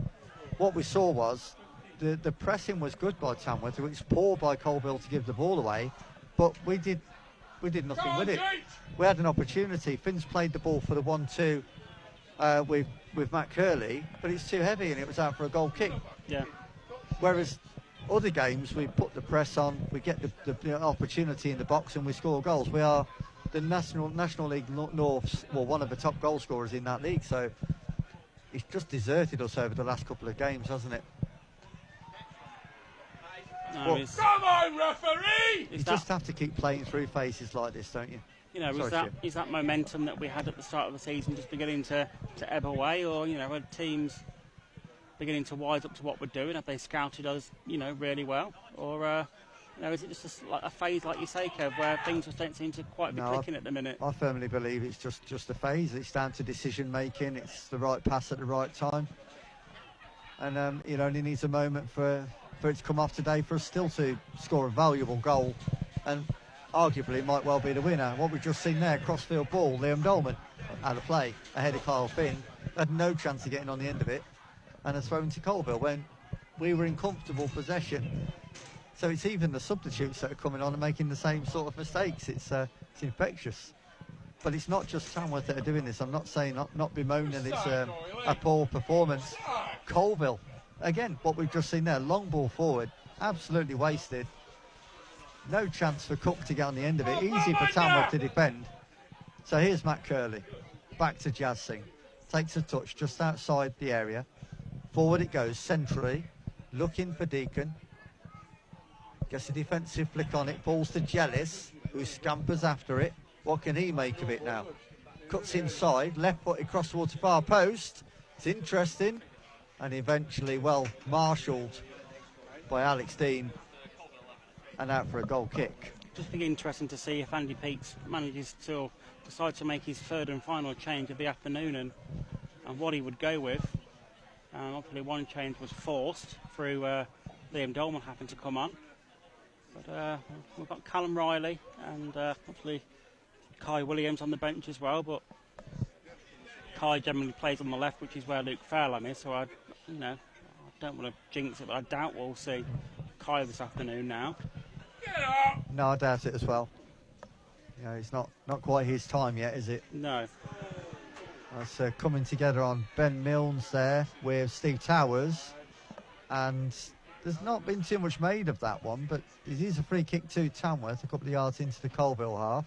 what we saw was the pressing was good by Tamworth. It was poor by Colville to give the ball away, but we did nothing with it. We had an opportunity. Finn's played the ball for the 1-2 with Matt Curley, but it's too heavy and it was out for a goal kick. Yeah. Whereas other games, we put the press on, we get the opportunity in the box and we score goals. We are the National League North's, well, one of the top goal scorers in that league, so it's just deserted us over the last couple of games, hasn't it? No, Well, Come on, referee! You just have to keep playing through phases like this, don't you? You know, is that momentum that we had at the start of the season just beginning to ebb away, or are teams beginning to wise up to what we're doing? Have they scouted us, really well, or is it just a phase, like you say, Kev, where things just don't seem to quite be clicking at the minute? I firmly believe it's just a phase. It's down to decision making. It's the right pass at the right time, and it only needs a moment for it to come off today for us still to score a valuable goal, and arguably it might well be the winner. What we've just seen there, crossfield ball, Liam Dolman out of play ahead of Kyle Finn, had no chance of getting on the end of it, and has thrown to Colville when we were in comfortable possession. So it's even the substitutes that are coming on and making the same sort of mistakes. It's infectious. But it's not just Tamworth that are doing this. I'm not saying not bemoaning it's a poor performance. Colville, again, what we've just seen there, long ball forward, absolutely wasted. No chance for Cook to get on the end of it. Easy for Tamworth to defend. So here's Matt Curley, back to Jazz Singh. Takes a touch just outside the area. Forward it goes, centrally, looking for Deacon. Gets a defensive flick on it, falls to Jealous, who scampers after it. What can he make of it now? Cuts inside, left foot across towards the far post. It's interesting, and eventually well marshalled by Alex Dean, and out for a goal kick. Just be interesting to see if Andy Peaks manages to decide to make his third and final change of the afternoon, and what he would go with. Obviously one change was forced through Liam Dolman having to come on. But we've got Callum Riley and obviously Kai Williams on the bench as well, but Kai generally plays on the left, which is where Luke Fairlamb is, so I don't want to jinx it, but I doubt we'll see Kai this afternoon now. No, I doubt it as well. It's not quite his time yet, is it? No. It's coming together on Ben Milnes there with Steve Towers, and there's not been too much made of that one, but it is a free kick to Tamworth, a couple of yards into the Colville half.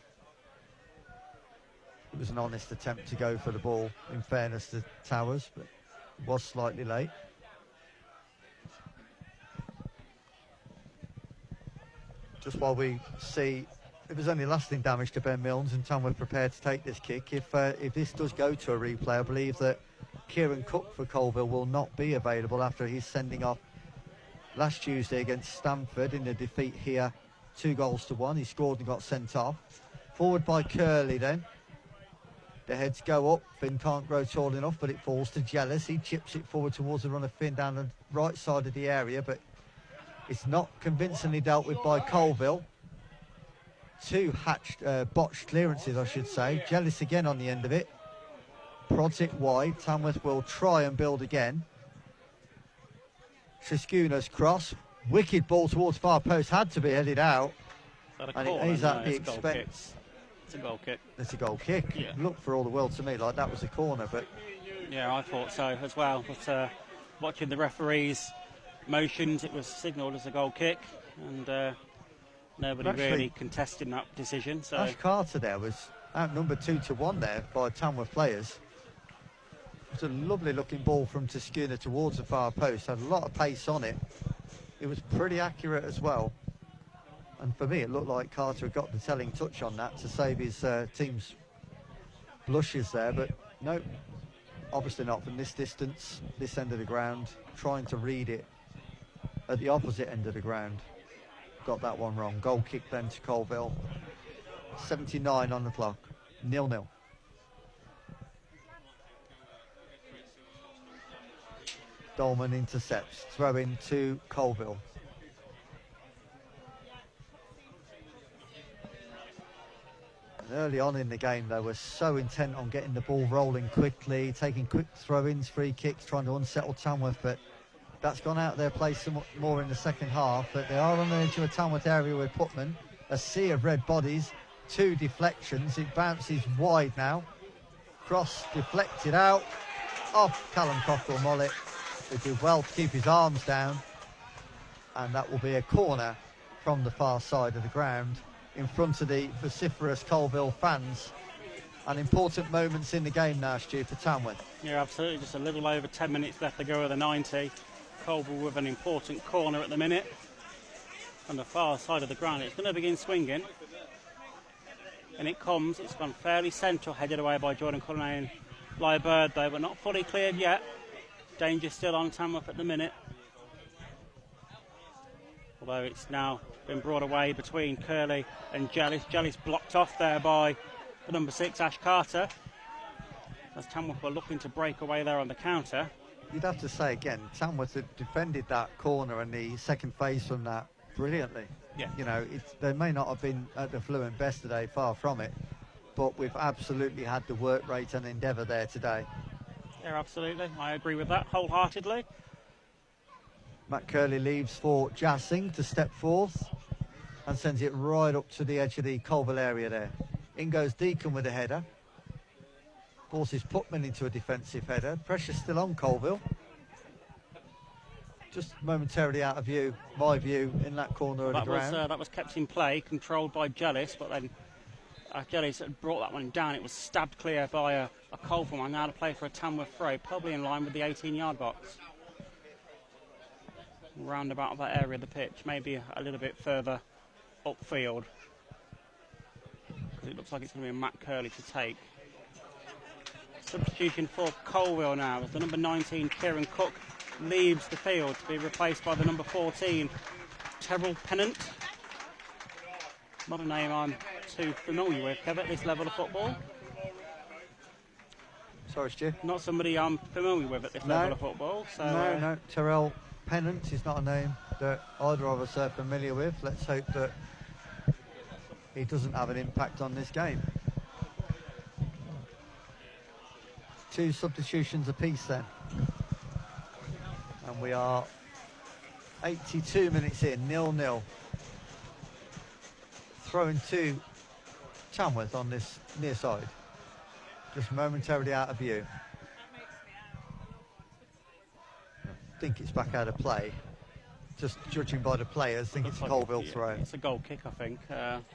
It was an honest attempt to go for the ball, in fairness to Towers, but it was slightly late. Just while we see if there's any lasting damage to Ben Milnes and Tamworth prepared to take this kick, if this does go to a replay, I believe that Kieran Cook for Colville will not be available after his sending off last Tuesday against Stamford in the defeat here, 2-1. He scored and got sent off. Forward by Curley then. The heads go up. Finn can't grow tall enough, but it falls to Jealous. He chips it forward towards the run of Finn down the right side of the area, but it's not convincingly dealt with by Colville. Two botched clearances, I should say. Jealous again on the end of it. Prods it wide. Tamworth will try and build again. Shiskuna's cross. Wicked ball towards far post. Had to be headed out. And it is at the expense. It's a goal kick. It's a goal kick. Yeah. Looked for all the world to me like that was a corner, but Yeah, I thought so as well. But watching the referee's motions, it was signalled as a goal kick, and nobody Actually, really contesting that decision. So Ash Carter there was outnumbered 2-1 there by Tamworth players. It was a lovely looking ball from Tuscuna towards the far post, had a lot of pace on it. It was pretty accurate as well. And for me, it looked like Carter had got the telling touch on that to save his team's blushes there, but no, obviously not from this distance, this end of the ground, trying to read it at the opposite end of the ground. Got that one wrong. Goal kick then to Colville. 79 on the clock, 0-0. Dolman intercepts, throw in to Colville. And early on in the game, they were so intent on getting the ball rolling quickly, taking quick throw-ins, free kicks, trying to unsettle Tamworth, but that's gone out of their place somewhat more in the second half. But they are on the edge of a Tamworth area with Putman, a sea of red bodies, 2 deflections. It bounces wide now. Cross deflected out, off Callum Cockrell-Mollett. He did well to keep his arms down, and that will be a corner from the far side of the ground in front of the vociferous Colville fans. And important moments in the game now, Stu, for Tamworth. yeah, absolutely. Just a little over 10 minutes left to go of the 90. Colville with an important corner at the minute on the far side of the ground. It's going to begin swinging, and it comes. It's gone fairly central, headed away by Jordan Cullinane and Lyrebird though, but not fully cleared yet. Danger still on Tamworth at the minute, although it's now been brought away between Curley and Jellis. Jellis blocked off there by the number 6, Ash Carter, as Tamworth were looking to break away there on the counter. You'd have to say again, Tamworth had defended that corner and the second phase from that brilliantly. Yeah. You know, they may not have been at the fluent best today, far from it, but we've absolutely had the work rate and endeavour there today. Yeah, absolutely. I agree with that wholeheartedly. Matt Curley leaves for Jassing to step forth and sends it right up to the edge of the Colville area there. In goes Deacon with a header. Forces Putman into a defensive header. Pressure still on Colville. Just momentarily out of view, my view, in that corner of the ground. That was kept in play, controlled by Jellis, but then Jellis had brought that one down. It was stabbed clear by a Colville man. Now to play for a Tamworth throw, probably in line with the 18-yard box. Round about that area of the pitch, maybe a little bit further upfield, because it looks like it's going to be a Matt Curley to take. Substitution for Colville now as the number 19 Kieran Cook leaves the field to be replaced by the number 14 Terrell Pennant. Not a name I'm too familiar with, Kev, at this level of football. Sorry, Stu. Not somebody I'm familiar with at this level of football. So, No, Terrell Pennant is not a name that either of us are familiar with. Let's hope that he doesn't have an impact on this game. 2 substitutions apiece then. And we are 82 minutes in, 0-0. Throwing to Tamworth on this near side. Just momentarily out of view. I think it's back out of play. Just judging by the players, I think it's a Colville throw. It's a goal kick, I think.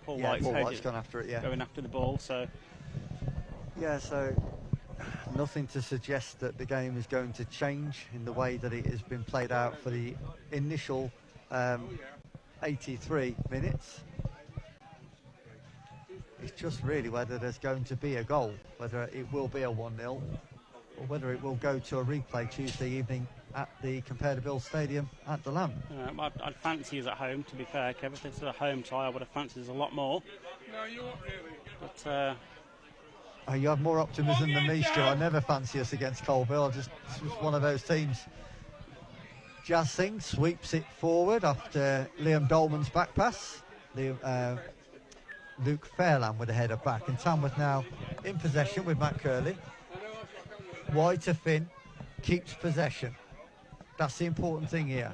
Paul Yeah, White's Paul head White's gone after it, yeah. going after the ball, so... Yeah, so nothing to suggest that the game is going to change in the way that it has been played out for the initial 83 minutes. It's just really whether there's going to be a goal, whether it will be a 1-0 or whether it will go to a replay Tuesday evening at the Compare the Bill Stadium at the Lamb. I'd fancy us at home, to be fair, Kev. If this is a home tie, I would have fancied us a lot more. No, you won't really. But You have more optimism than me, Stu. I never fancy us against Colville. It's just one of those teams. Jassing sweeps it forward after Liam Dolman's back pass. Luke Fairland with a header back, and Tamworth now in possession with Matt Curley. Wide to Finn, keeps possession. That's the important thing here.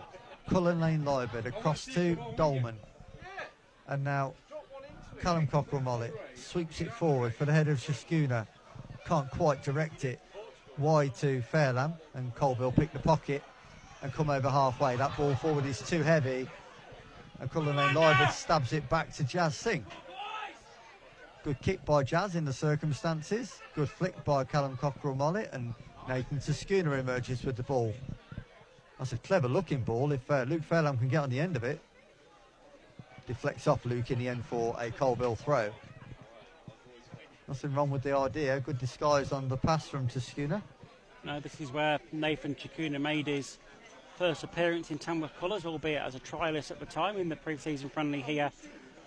Cullinane Lyrebird across to Dolman. And now Callum Cockrell-Mollett sweeps it forward for the header of Shaskuna. Can't quite direct it. wide to Fairlamb, and Colville pick the pocket and come over halfway. That ball forward is too heavy, and Cullinane Livewood stabs it back to Jazz Singh. Good kick by Jazz in the circumstances. Good flick by Callum Cockrell-Mollett, and Nathan Schooner emerges with the ball. That's a clever looking ball if Luke Fairlamb can get on the end of it. Deflects off Luke in the end for a Colville throw. Nothing wrong with the idea. Good disguise on the pass from Schooner. No, this is where Nathan Chikuna made his first appearance in Tamworth colours, albeit as a trialist at the time in the pre-season friendly here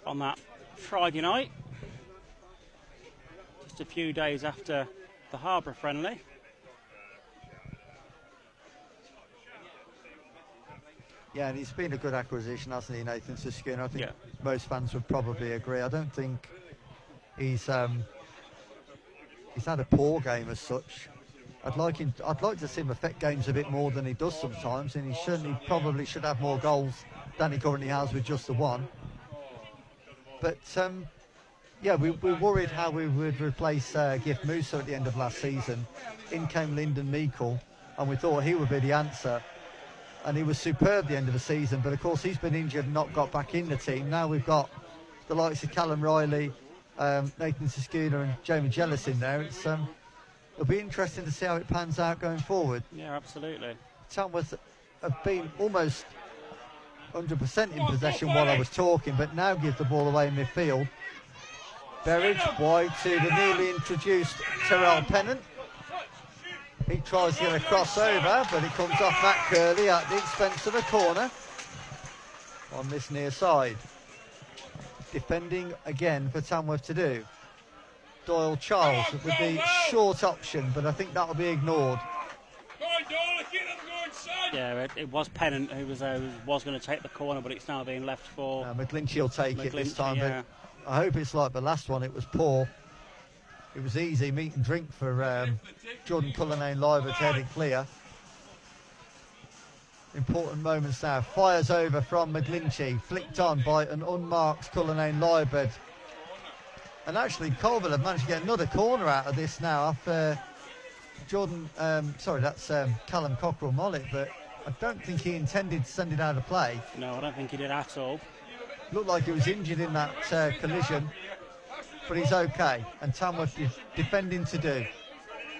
on that Friday night. Just a few days after the Harbour friendly. Yeah, and he's been a good acquisition, hasn't he, Nathan Schooner? I think Yeah. most fans would probably agree. I don't think he's had a poor game as such. I'd like to see him affect games a bit more than he does sometimes, and he certainly probably should have more goals than he currently has with just the one. But yeah, we worried how we would replace Gift Musa at the end of last season. In came Lyndon Meikle, and we thought he would be the answer. And he was superb at the end of the season, but of course he's been injured and not got back in the team. Now we've got the likes of Callum Riley, Nathan Schooner and Jamie Jellis in there. It'll be interesting to see how it pans out going forward. Yeah, absolutely. Tamworth have been almost 100% in possession while I was talking, but now give the ball away in midfield. Berridge wide to the newly introduced Terrell Pennant. He tries to get a crossover, but it comes off Matt Curley at the expense of a corner on this near side. Defending again for Tamworth to do. Doyle Charles with the short option, but I think that'll be ignored. Yeah, it was Pennant who was going to take the corner, but it's now being left for McGlinchey will take it this time, yeah. but I hope it's like the last one. It was poor. It was easy meat and drink for Jordan Cullinane Livewood to head it clear. Important moments now. Fires over from McGlinchey, flicked on by an unmarked Cullinane Livewood. And actually, Colville have managed to get another corner out of this now after Jordan, that's Callum Cockrell-Mollett, but I don't think he intended to send it out of play. No, I don't think he did at all. Looked like he was injured in that collision, but he's okay. And Tamworth is defending to do.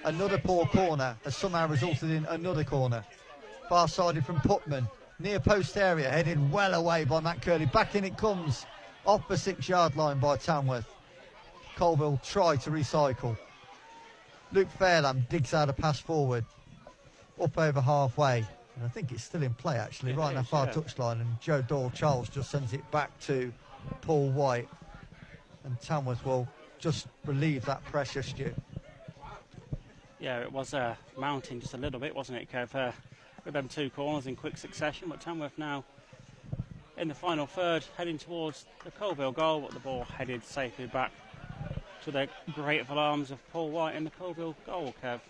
Another poor corner has somehow resulted in another corner. Far-sided from Putman, near post area, headed well away by Matt Curley. Back in it comes, off the 6-yard line by Tamworth. Colville try to recycle. Luke Fairlamb digs out a pass forward, up over halfway. And I think it's still in play actually, right on that far touchline. And Joe Doyle Charles just sends it back to Paul White. And Tamworth will just relieve that pressure, Stu. Yeah, it was mounting just a little bit, wasn't it, Kev? With them two corners in quick succession, but Tamworth now in the final third, heading towards the Colville goal, but the ball headed safely back to the grateful arms of Paul White in the Colville goal, Kev.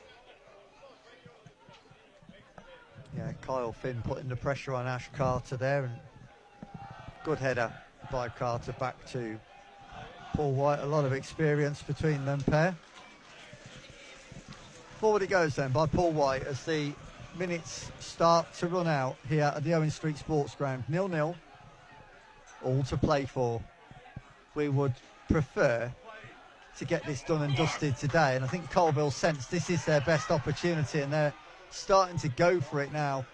Yeah, Kyle Finn putting the pressure on Ash Carter there, and good header by Carter back to Paul White. A lot of experience between them pair. Forward it goes then by Paul White as the minutes start to run out here at the Owen Street Sports Ground. 0-0, all to play for. We would prefer to get this done and dusted today, and I think Colville sense this is their best opportunity and they're starting to go for it now.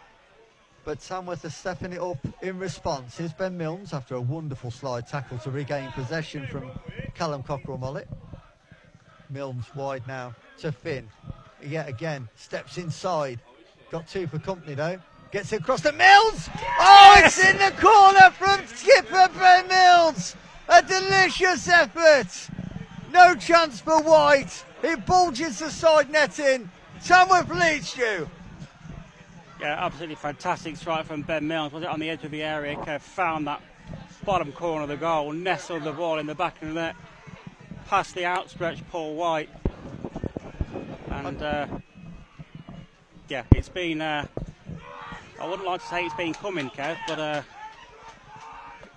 But Tamworth are stepping it up in response. Here's Ben Milnes after a wonderful slide tackle to regain possession from Callum Cockrell-Mollett. Milnes wide now to Finn. Yet again, steps inside. Got two for company though. Gets it across to Milnes. Oh, it's in the corner from skipper Ben Milnes. A delicious effort. No chance for White. He bulges the side net in. Tamworth leads you. Yeah, absolutely fantastic strike from Ben Milnes. Was it on the edge of the area? Kev found that bottom corner of the goal, nestled the ball in the back of the net, past the outstretched Paul White. And yeah, it's been, I wouldn't like to say it's been coming, Kev, but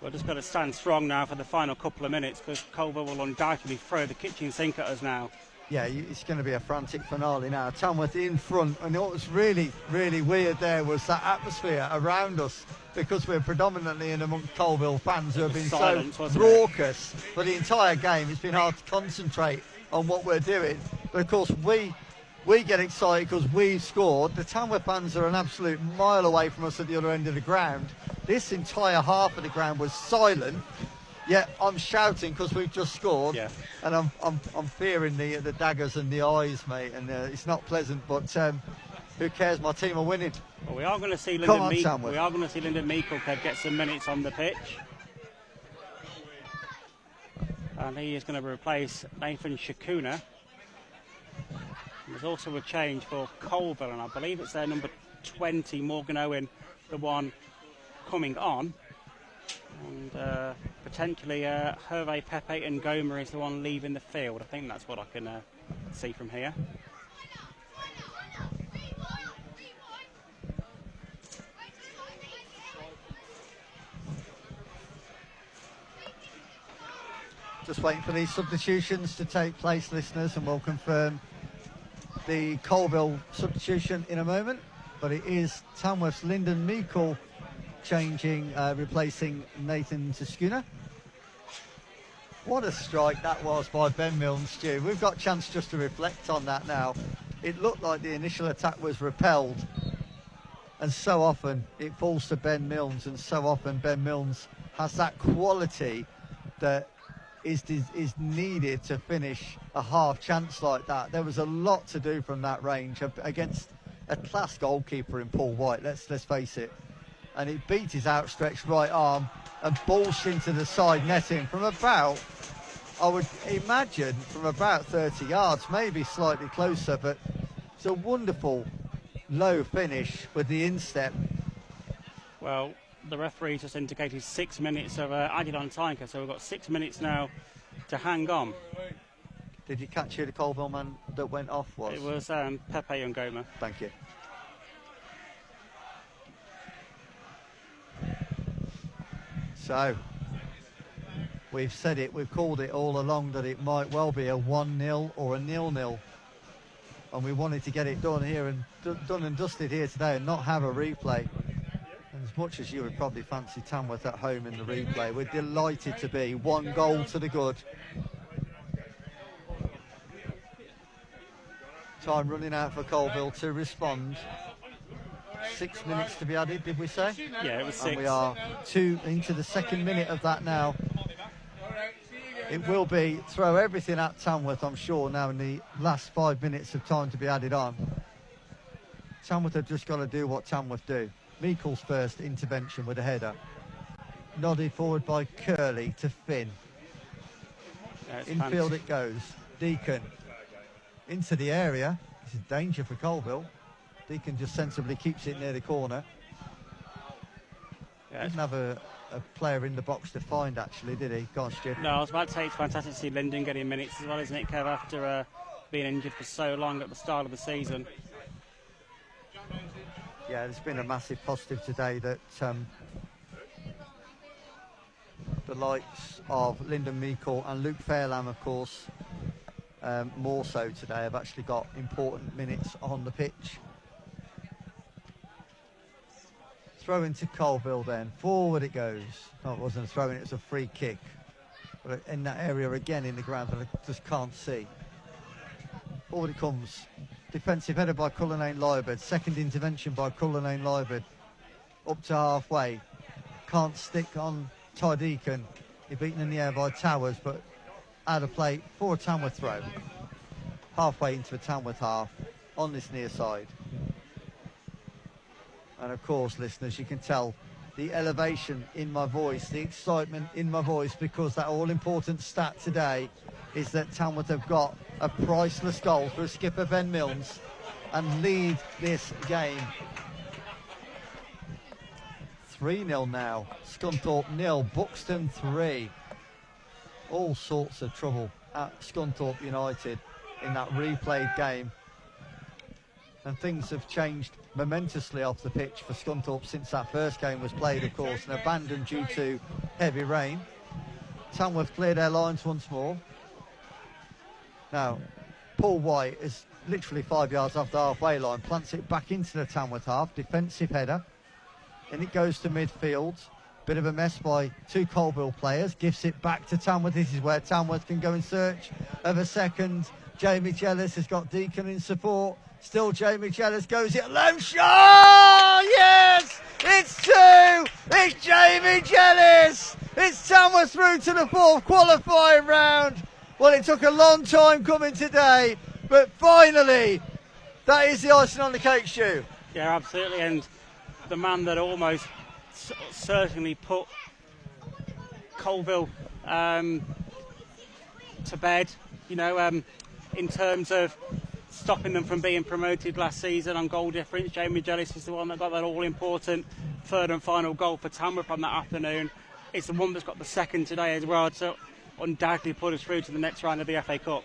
we're just going to stand strong now for the final couple of minutes because Colville will undoubtedly throw the kitchen sink at us now Yeah, it's going to be a frantic finale now. Tamworth in front, and what was really, really weird there was that atmosphere around us, because we're predominantly in amongst Coalville fans who have been Silence, so wasn't it? raucous for the entire game. It's been hard to concentrate on what we're doing. But of course, we get excited because we've scored. The Tamworth fans are an absolute mile away from us at the other end of the ground. This entire half of the ground was silent. Yeah, I'm shouting because we've just scored, Yeah. and I'm fearing the daggers and the eyes, mate, and it's not pleasant. But who cares? My team are winning. Well, we are going to see Come on, Lyndon Tamworth. We are going to see Lyndon Meikle get some minutes on the pitch, and he is going to replace Nathan Shakuna. There's also a change for Coalville, and I believe it's their number 20, Morgan Owen, the one coming on. And potentially Hervé Pepe and Gomer is the one leaving the field. I think that's what I can see from here. Just waiting for these substitutions to take place, listeners, and we'll confirm the Coalville substitution in a moment. But it is Tamworth's Lyndon Meikle changing, replacing Nathan Shakuna. What a strike that was by Ben Milnes, Stu. We've got a chance just to reflect on that now. It looked like the initial attack was repelled, and so often it falls to Ben Milnes, and so often Ben Milnes has that quality that is needed to finish a half chance like that. There was a lot to do from that range against a class goalkeeper in Paul White, let's face it. And it beat his outstretched right arm and bulged into the side netting from about, I would imagine, from about 30 yards, maybe slightly closer, but it's a wonderful low finish with the instep. Well, the referee just indicated 6 minutes of added on time, so we've got 6 minutes now to hang on. Did you catch who the Coalville man that went off was? It was Pepe and Gomer. Thank you. So, we've said it, we've called it all along that it might well be a 1-0 or a 0-0. And we wanted to get it done here and done and dusted here today and not have a replay. And as much as you would probably fancy Tamworth at home in the replay, we're delighted to be 1 goal to the good. Time running out for Coalville to respond. 6 minutes to be added, did we say? Yeah, it was 6. And we are 2 into the second minute of that now. It will be throw everything at Tamworth, I'm sure, now in the last 5 minutes of time to be added on. Tamworth have just got to do what Tamworth do. Meikle's first intervention with a header. Nodded forward by Curley to Finn. Yeah, Infield it goes. Deacon into the area. This is danger for Coalville. Deacon just sensibly keeps it near the corner. Yeah, Didn't have a player in the box to find, actually, did he? Go on, Stu. no, I was about to say it's fantastic to see Lyndon getting minutes as well, isn't it, Kev, after being injured for so long at the start of the season. Yeah, there's been a massive positive today that the likes of Lyndon Meikle and Luke Fairlam, of course, more so today, have actually got important minutes on the pitch. Throw into Coalville then. Forward it goes. No, it wasn't a throw in, it was a free kick. But in that area again in the ground that I just can't see. Forward it comes. Defensive header by Cullinane Liebert. Second intervention by Cullinane Liebert. Up to halfway. Can't stick on Ty Deacon. He's beaten in the air by Towers, but out of play for a Tamworth throw. Halfway into the Tamworth half on this near side. And of course, listeners, you can tell the elevation in my voice, the excitement in my voice, because that all-important stat today is that Tamworth have got a priceless goal for skipper Ben Milnes and lead this game. 3-0 now. Scunthorpe 0, Buxton 3. All sorts of trouble at Scunthorpe United in that replayed game. And things have changed momentously off the pitch for Scunthorpe since that first game was played, of course, and abandoned due to heavy rain. Tamworth clear their lines once more. Now, Paul White is literally 5 yards off the halfway line, plants it back into the Tamworth half, defensive header, and it goes to midfield. Bit of a mess by two Coalville players, gives it back to Tamworth. This is where Tamworth can go in search of a second. Jamie Jealous has got Deacon in support. Still Jamie Jealous goes it alone. Shot! Yes! It's two! It's Jamie Jealous! It's Tamworth through to the fourth qualifying round. Well, it took a long time coming today, but finally, that is the icing on the cake, Stu. Yeah, absolutely. And the man that almost certainly put Coalville to bed, you know, in terms of stopping them from being promoted last season on goal difference. Jamie Jealous is the one that got that all-important third and final goal for Tamworth on that afternoon. It's the one that's got the second today as well to undoubtedly put us through to the next round of the FA Cup.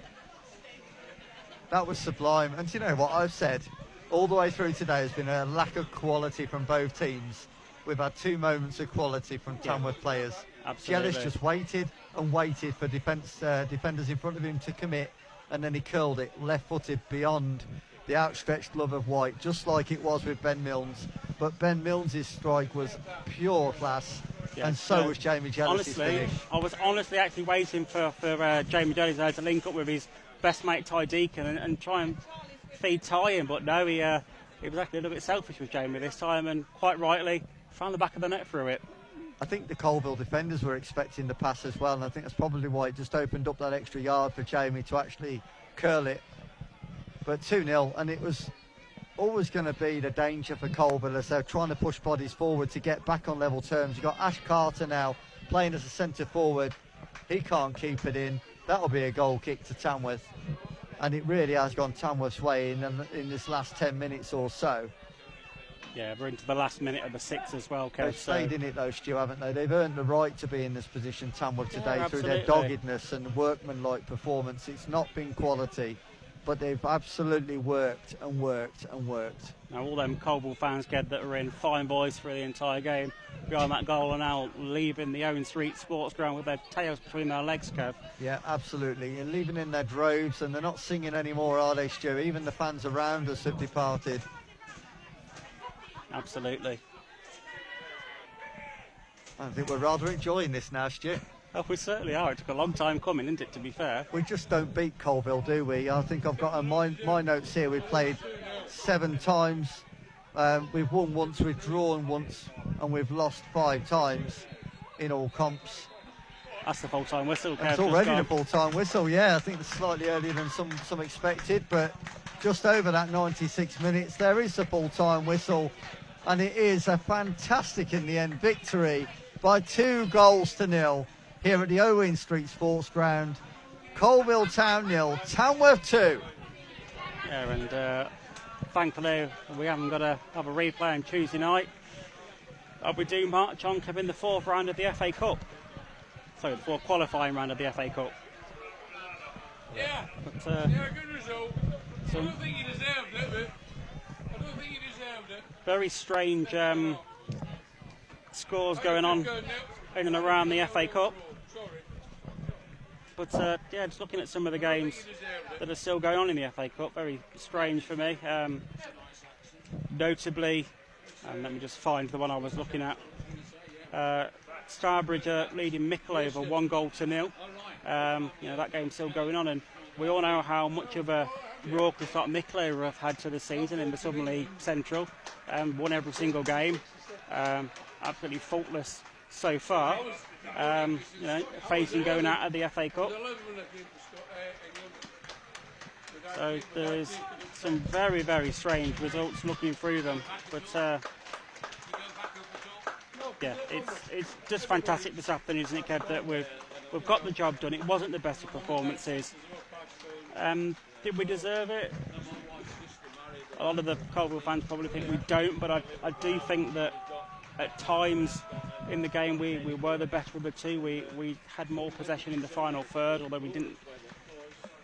That was sublime. And do you know what I've said all the way through today has been a lack of quality from both teams. We've had two moments of quality from Tamworth players. Absolutely. Jealous just waited and waited for defenders in front of him to commit, and then he curled it left-footed beyond the outstretched glove of White, just like it was with Ben Milnes. But Ben Milnes' strike was pure class, and so was Jamie Jealous' finish. I was honestly actually waiting for Jamie Jealous to link up with his best mate Ty Deacon and try and feed Ty in, but no, he was actually a little bit selfish with Jamie this time, and quite rightly found the back of the net through it. I think the Coalville defenders were expecting the pass as well, and I think that's probably why it just opened up that extra yard for Jamie to actually curl it. But 2-0, and it was always going to be the danger for Coalville as they're trying to push bodies forward to get back on level terms. You've got Ash Carter now playing as a centre forward. He can't keep it in. That'll be a goal kick to Tamworth, and it really has gone Tamworth's way in this last 10 minutes or so. Yeah, we're into the last minute of the sixth as well, Kev. They've stayed in it though, Stu, haven't they? They've earned the right to be in this position, Tamworth, today, through their doggedness and workmanlike performance. It's not been quality, but they've absolutely worked and worked and worked. Now all them Coalville fans, Kev, that were in fine boys for the entire game behind that goal are now leaving the Owen Street Sports Ground with their tails between their legs, Kev. Yeah, absolutely. And leaving in their droves, and they're not singing anymore, are they, Stu? Even the fans around us have departed. Absolutely. I think we're rather enjoying this now, Stu. Oh, we certainly are. It took a long time coming, didn't it, to be fair? We just don't beat Coalville, do we? I think I've got on my notes here. We've played 7 times. We've won once, we've drawn once, and we've lost 5 times in all comps. That's the full-time whistle, Kev. It's already the full-time whistle, yeah. I think it's slightly earlier than some expected, but just over that 96 minutes, there is a full-time whistle, and it is a fantastic, in the end, victory by 2-0 here at the Owen Street Sports Ground. Coalville Town 0, Tamworth 2. Yeah, and thankfully we haven't got to have a replay on Tuesday night. We do march on, Kev, in the 4th round of the FA Cup. So the 4th qualifying round of the FA Cup. Yeah, but, yeah, good result. I don't think he deserved it, but I don't think he deserved it. Very strange scores going on in and around the FA Cup. But yeah, just looking at some of the games that are still going on in the FA Cup, very strange for me. Notably, let me just find the one I was looking at. Starbridge are leading Mickle 1-0. You know, that game's still going on, and we all know how much of a raucous start Mickle have had to the season in the Southern League Central. Won every single game, absolutely faultless so far. You know, facing going out of the FA Cup. So there's some very, very strange results looking through them, but yeah, it's just fantastic this afternoon, isn't it, Kev, that we've got the job done. It wasn't the best of performances. Did we deserve it? A lot of the Coalville fans probably think we don't, but I do think that at times in the game we were the better of the two. We had more possession in the final third, although we didn't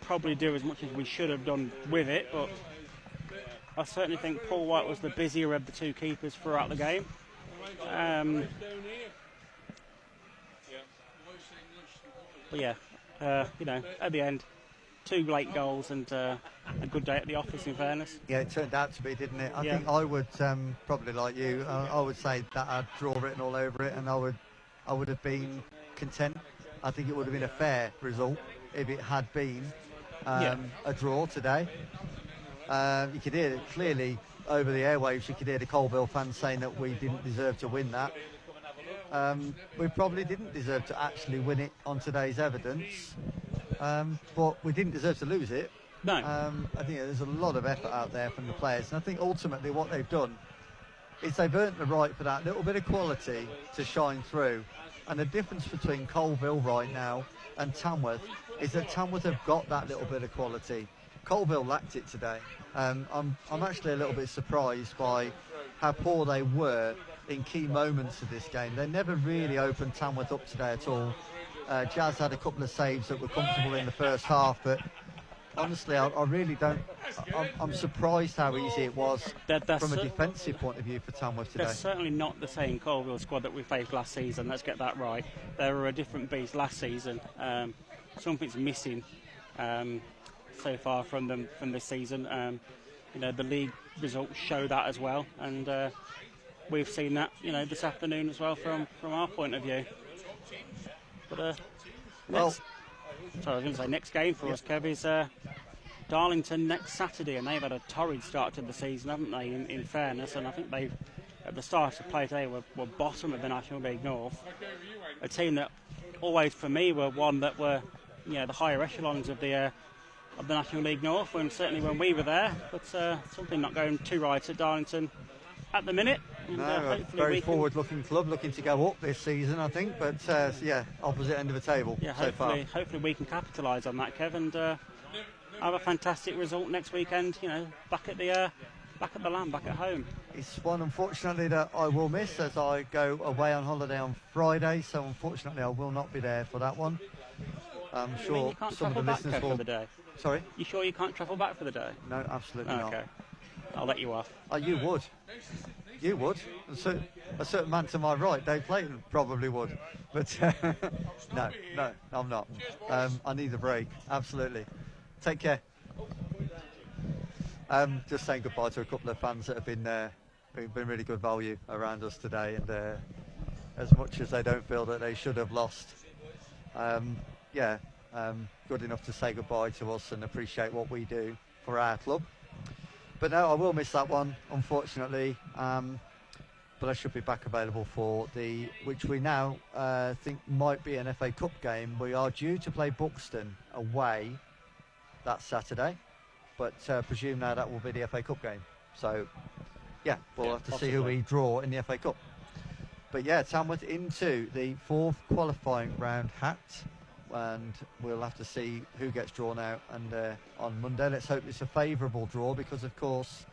probably do as much as we should have done with it. But I certainly think Paul White was the busier of the two keepers throughout the game. But yeah, you know, at the end, 2 late goals and a good day at the office, in fairness. Yeah, it turned out to be, didn't it? I Yeah. think I would probably like you. I would say that I'd draw written all over it, and I would have been content. I think it would have been a fair result if it had been a draw today. You could hear it clearly over the airwaves. You could hear the Coalville fans saying that we didn't deserve to win that. We probably didn't deserve to actually win it on today's evidence, but we didn't deserve to lose it. No. I think there's a lot of effort out there from the players, and I think ultimately what they've done is they've earned the right for that little bit of quality to shine through. And the difference between Coalville right now and Tamworth is that Tamworth have got that little bit of quality. Coalville lacked it today. I'm actually a little bit surprised by how poor they were in key moments of this game. They never really opened Tamworth up today at all. Jazz had a couple of saves that were comfortable in the first half, but honestly, I really don't. I'm surprised how easy it was from a defensive point of view for Tamworth today. They're certainly not the same Coalville squad that we faced last season. Let's get that right. They were a different beast last season. Something's missing so far from them from this season. The league results show that as well, and we've seen that this afternoon as well from our point of view. But I was going to say next game for us, Kev, is Darlington next Saturday, and they've had a torrid start to the season, haven't they? In fairness, and I think they, at the start of play today, were bottom of the National League North. A team that always, for me, were one that were, the higher echelons of the National League North, and certainly when we were there. But something not going too right at Darlington at the minute. And, a very forward-looking club, looking to go up this season, I think. But opposite end of the table so far. Hopefully we can capitalise on that, Kev, and have a fantastic result next weekend. Back at the land, back at home. It's one, unfortunately, that I will miss as I go away on holiday on Friday. So unfortunately, I will not be there for that one. I'm sure you can't some of the travel back, listeners Kev, will. for the day. Sorry? You sure you can't travel back for the day? No, absolutely not. Okay, I'll let you off. Oh, you would. You would. A certain man to my right, Dave Clayton, probably would. But no, I'm not. I need a break, absolutely. Take care. Just saying goodbye to a couple of fans that have been really good value around us today, and as much as they don't feel that they should have lost, good enough to say goodbye to us and appreciate what we do for our club. But no, I will miss that one, unfortunately. But I should be back available for which we now think might be an FA Cup game. We are due to play Buxton away that Saturday, but presume now that will be the FA Cup game. So, we'll have to see who we draw in the FA Cup. But Tamworth into the 4th qualifying round hat, and we'll have to see who gets drawn out. And on Monday, let's hope it's a favourable draw, because of course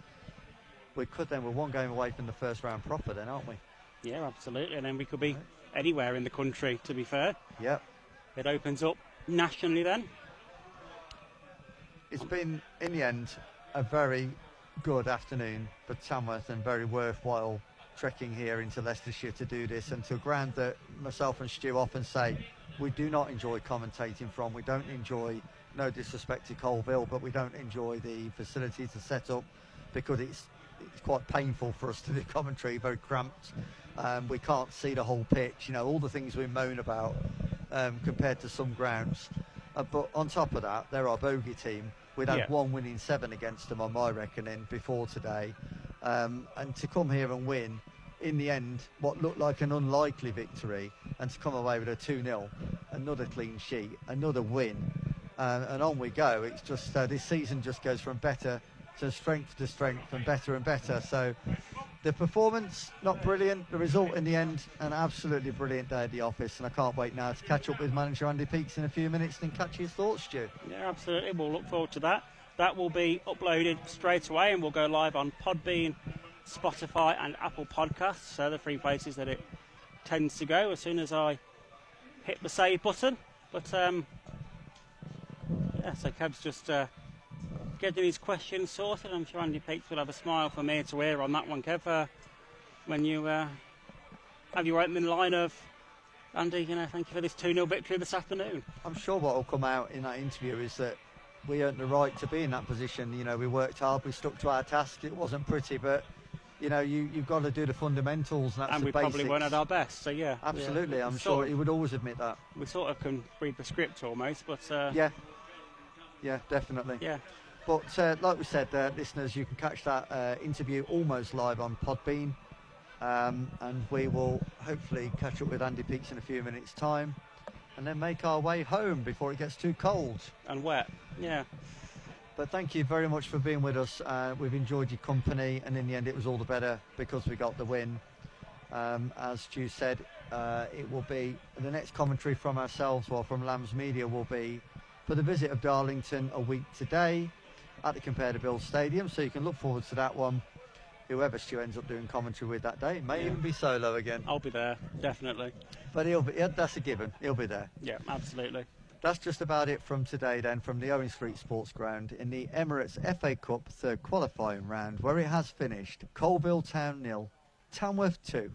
we're one game away from the first round proper then, aren't we? Yeah, absolutely, and then we could be anywhere in the country, to be fair. Yep. It opens up nationally then. It's been, in the end, a very good afternoon for Tamworth, and very worthwhile trekking here into Leicestershire to do this, and to a ground that myself and Stu often say we do not enjoy commentating from. We don't enjoy, no disrespect to Coalville, but we don't enjoy the facilities to set up, because it's quite painful for us to do commentary, very cramped. We can't see the whole pitch, all the things we moan about compared to some grounds. But on top of that, they're our bogey team. We'd had one winning 7 against them, on my reckoning, before today. And to come here and win, in the end, what looked like an unlikely victory, and to come away with a 2-0, another clean sheet, another win, and on we go. It's just this season just goes from better to strength and better. So the performance, not brilliant. The result in the end, an absolutely brilliant day at the office, and I can't wait now to catch up with manager Andy Peaks in a few minutes and catch his thoughts, Stu. Yeah, absolutely. We'll look forward to that. That will be uploaded straight away, and we'll go live on Podbean, Spotify and Apple Podcasts, so the 3 places that it tends to go as soon as I hit the save button. But so Kev's just getting his questions sorted. I'm sure Andy Peaks will have a smile from ear to ear on that one, Kev, when you have your opening line of, Andy, thank you for this 2-0 victory this afternoon. I'm sure what will come out in that interview is that we earned the right to be in that position. You know, we worked hard, we stuck to our task. It wasn't pretty, but you know, you've got to do the fundamentals, and that's And the we basics. probably weren't at our best, so yeah. Absolutely, yeah. I'm Sort sure of- he would always admit that. We sort of can read the script almost, but Yeah, definitely. yeah. But like we said, listeners, you can catch that interview almost live on Podbean, and we will hopefully catch up with Andy Peaks in a few minutes' time, and then make our way home before it gets too cold. And wet, yeah. But thank you very much for being with us. We've enjoyed your company, and in the end it was all the better because we got the win. As Stu said, it will be the next commentary from ourselves, or from Lambs Media, will be for the visit of Darlington a week today at the Compare to Build Stadium, so you can look forward to that one. Whoever Stu ends up doing commentary with that day, it may Yeah. even be solo again, I'll be there, definitely. but that's a given, he'll be there. Yeah, absolutely. That's just about it from today then, from the Owen Street Sports Ground in the Emirates FA Cup third qualifying round, where it has finished Coalville Town 0, Tamworth 2.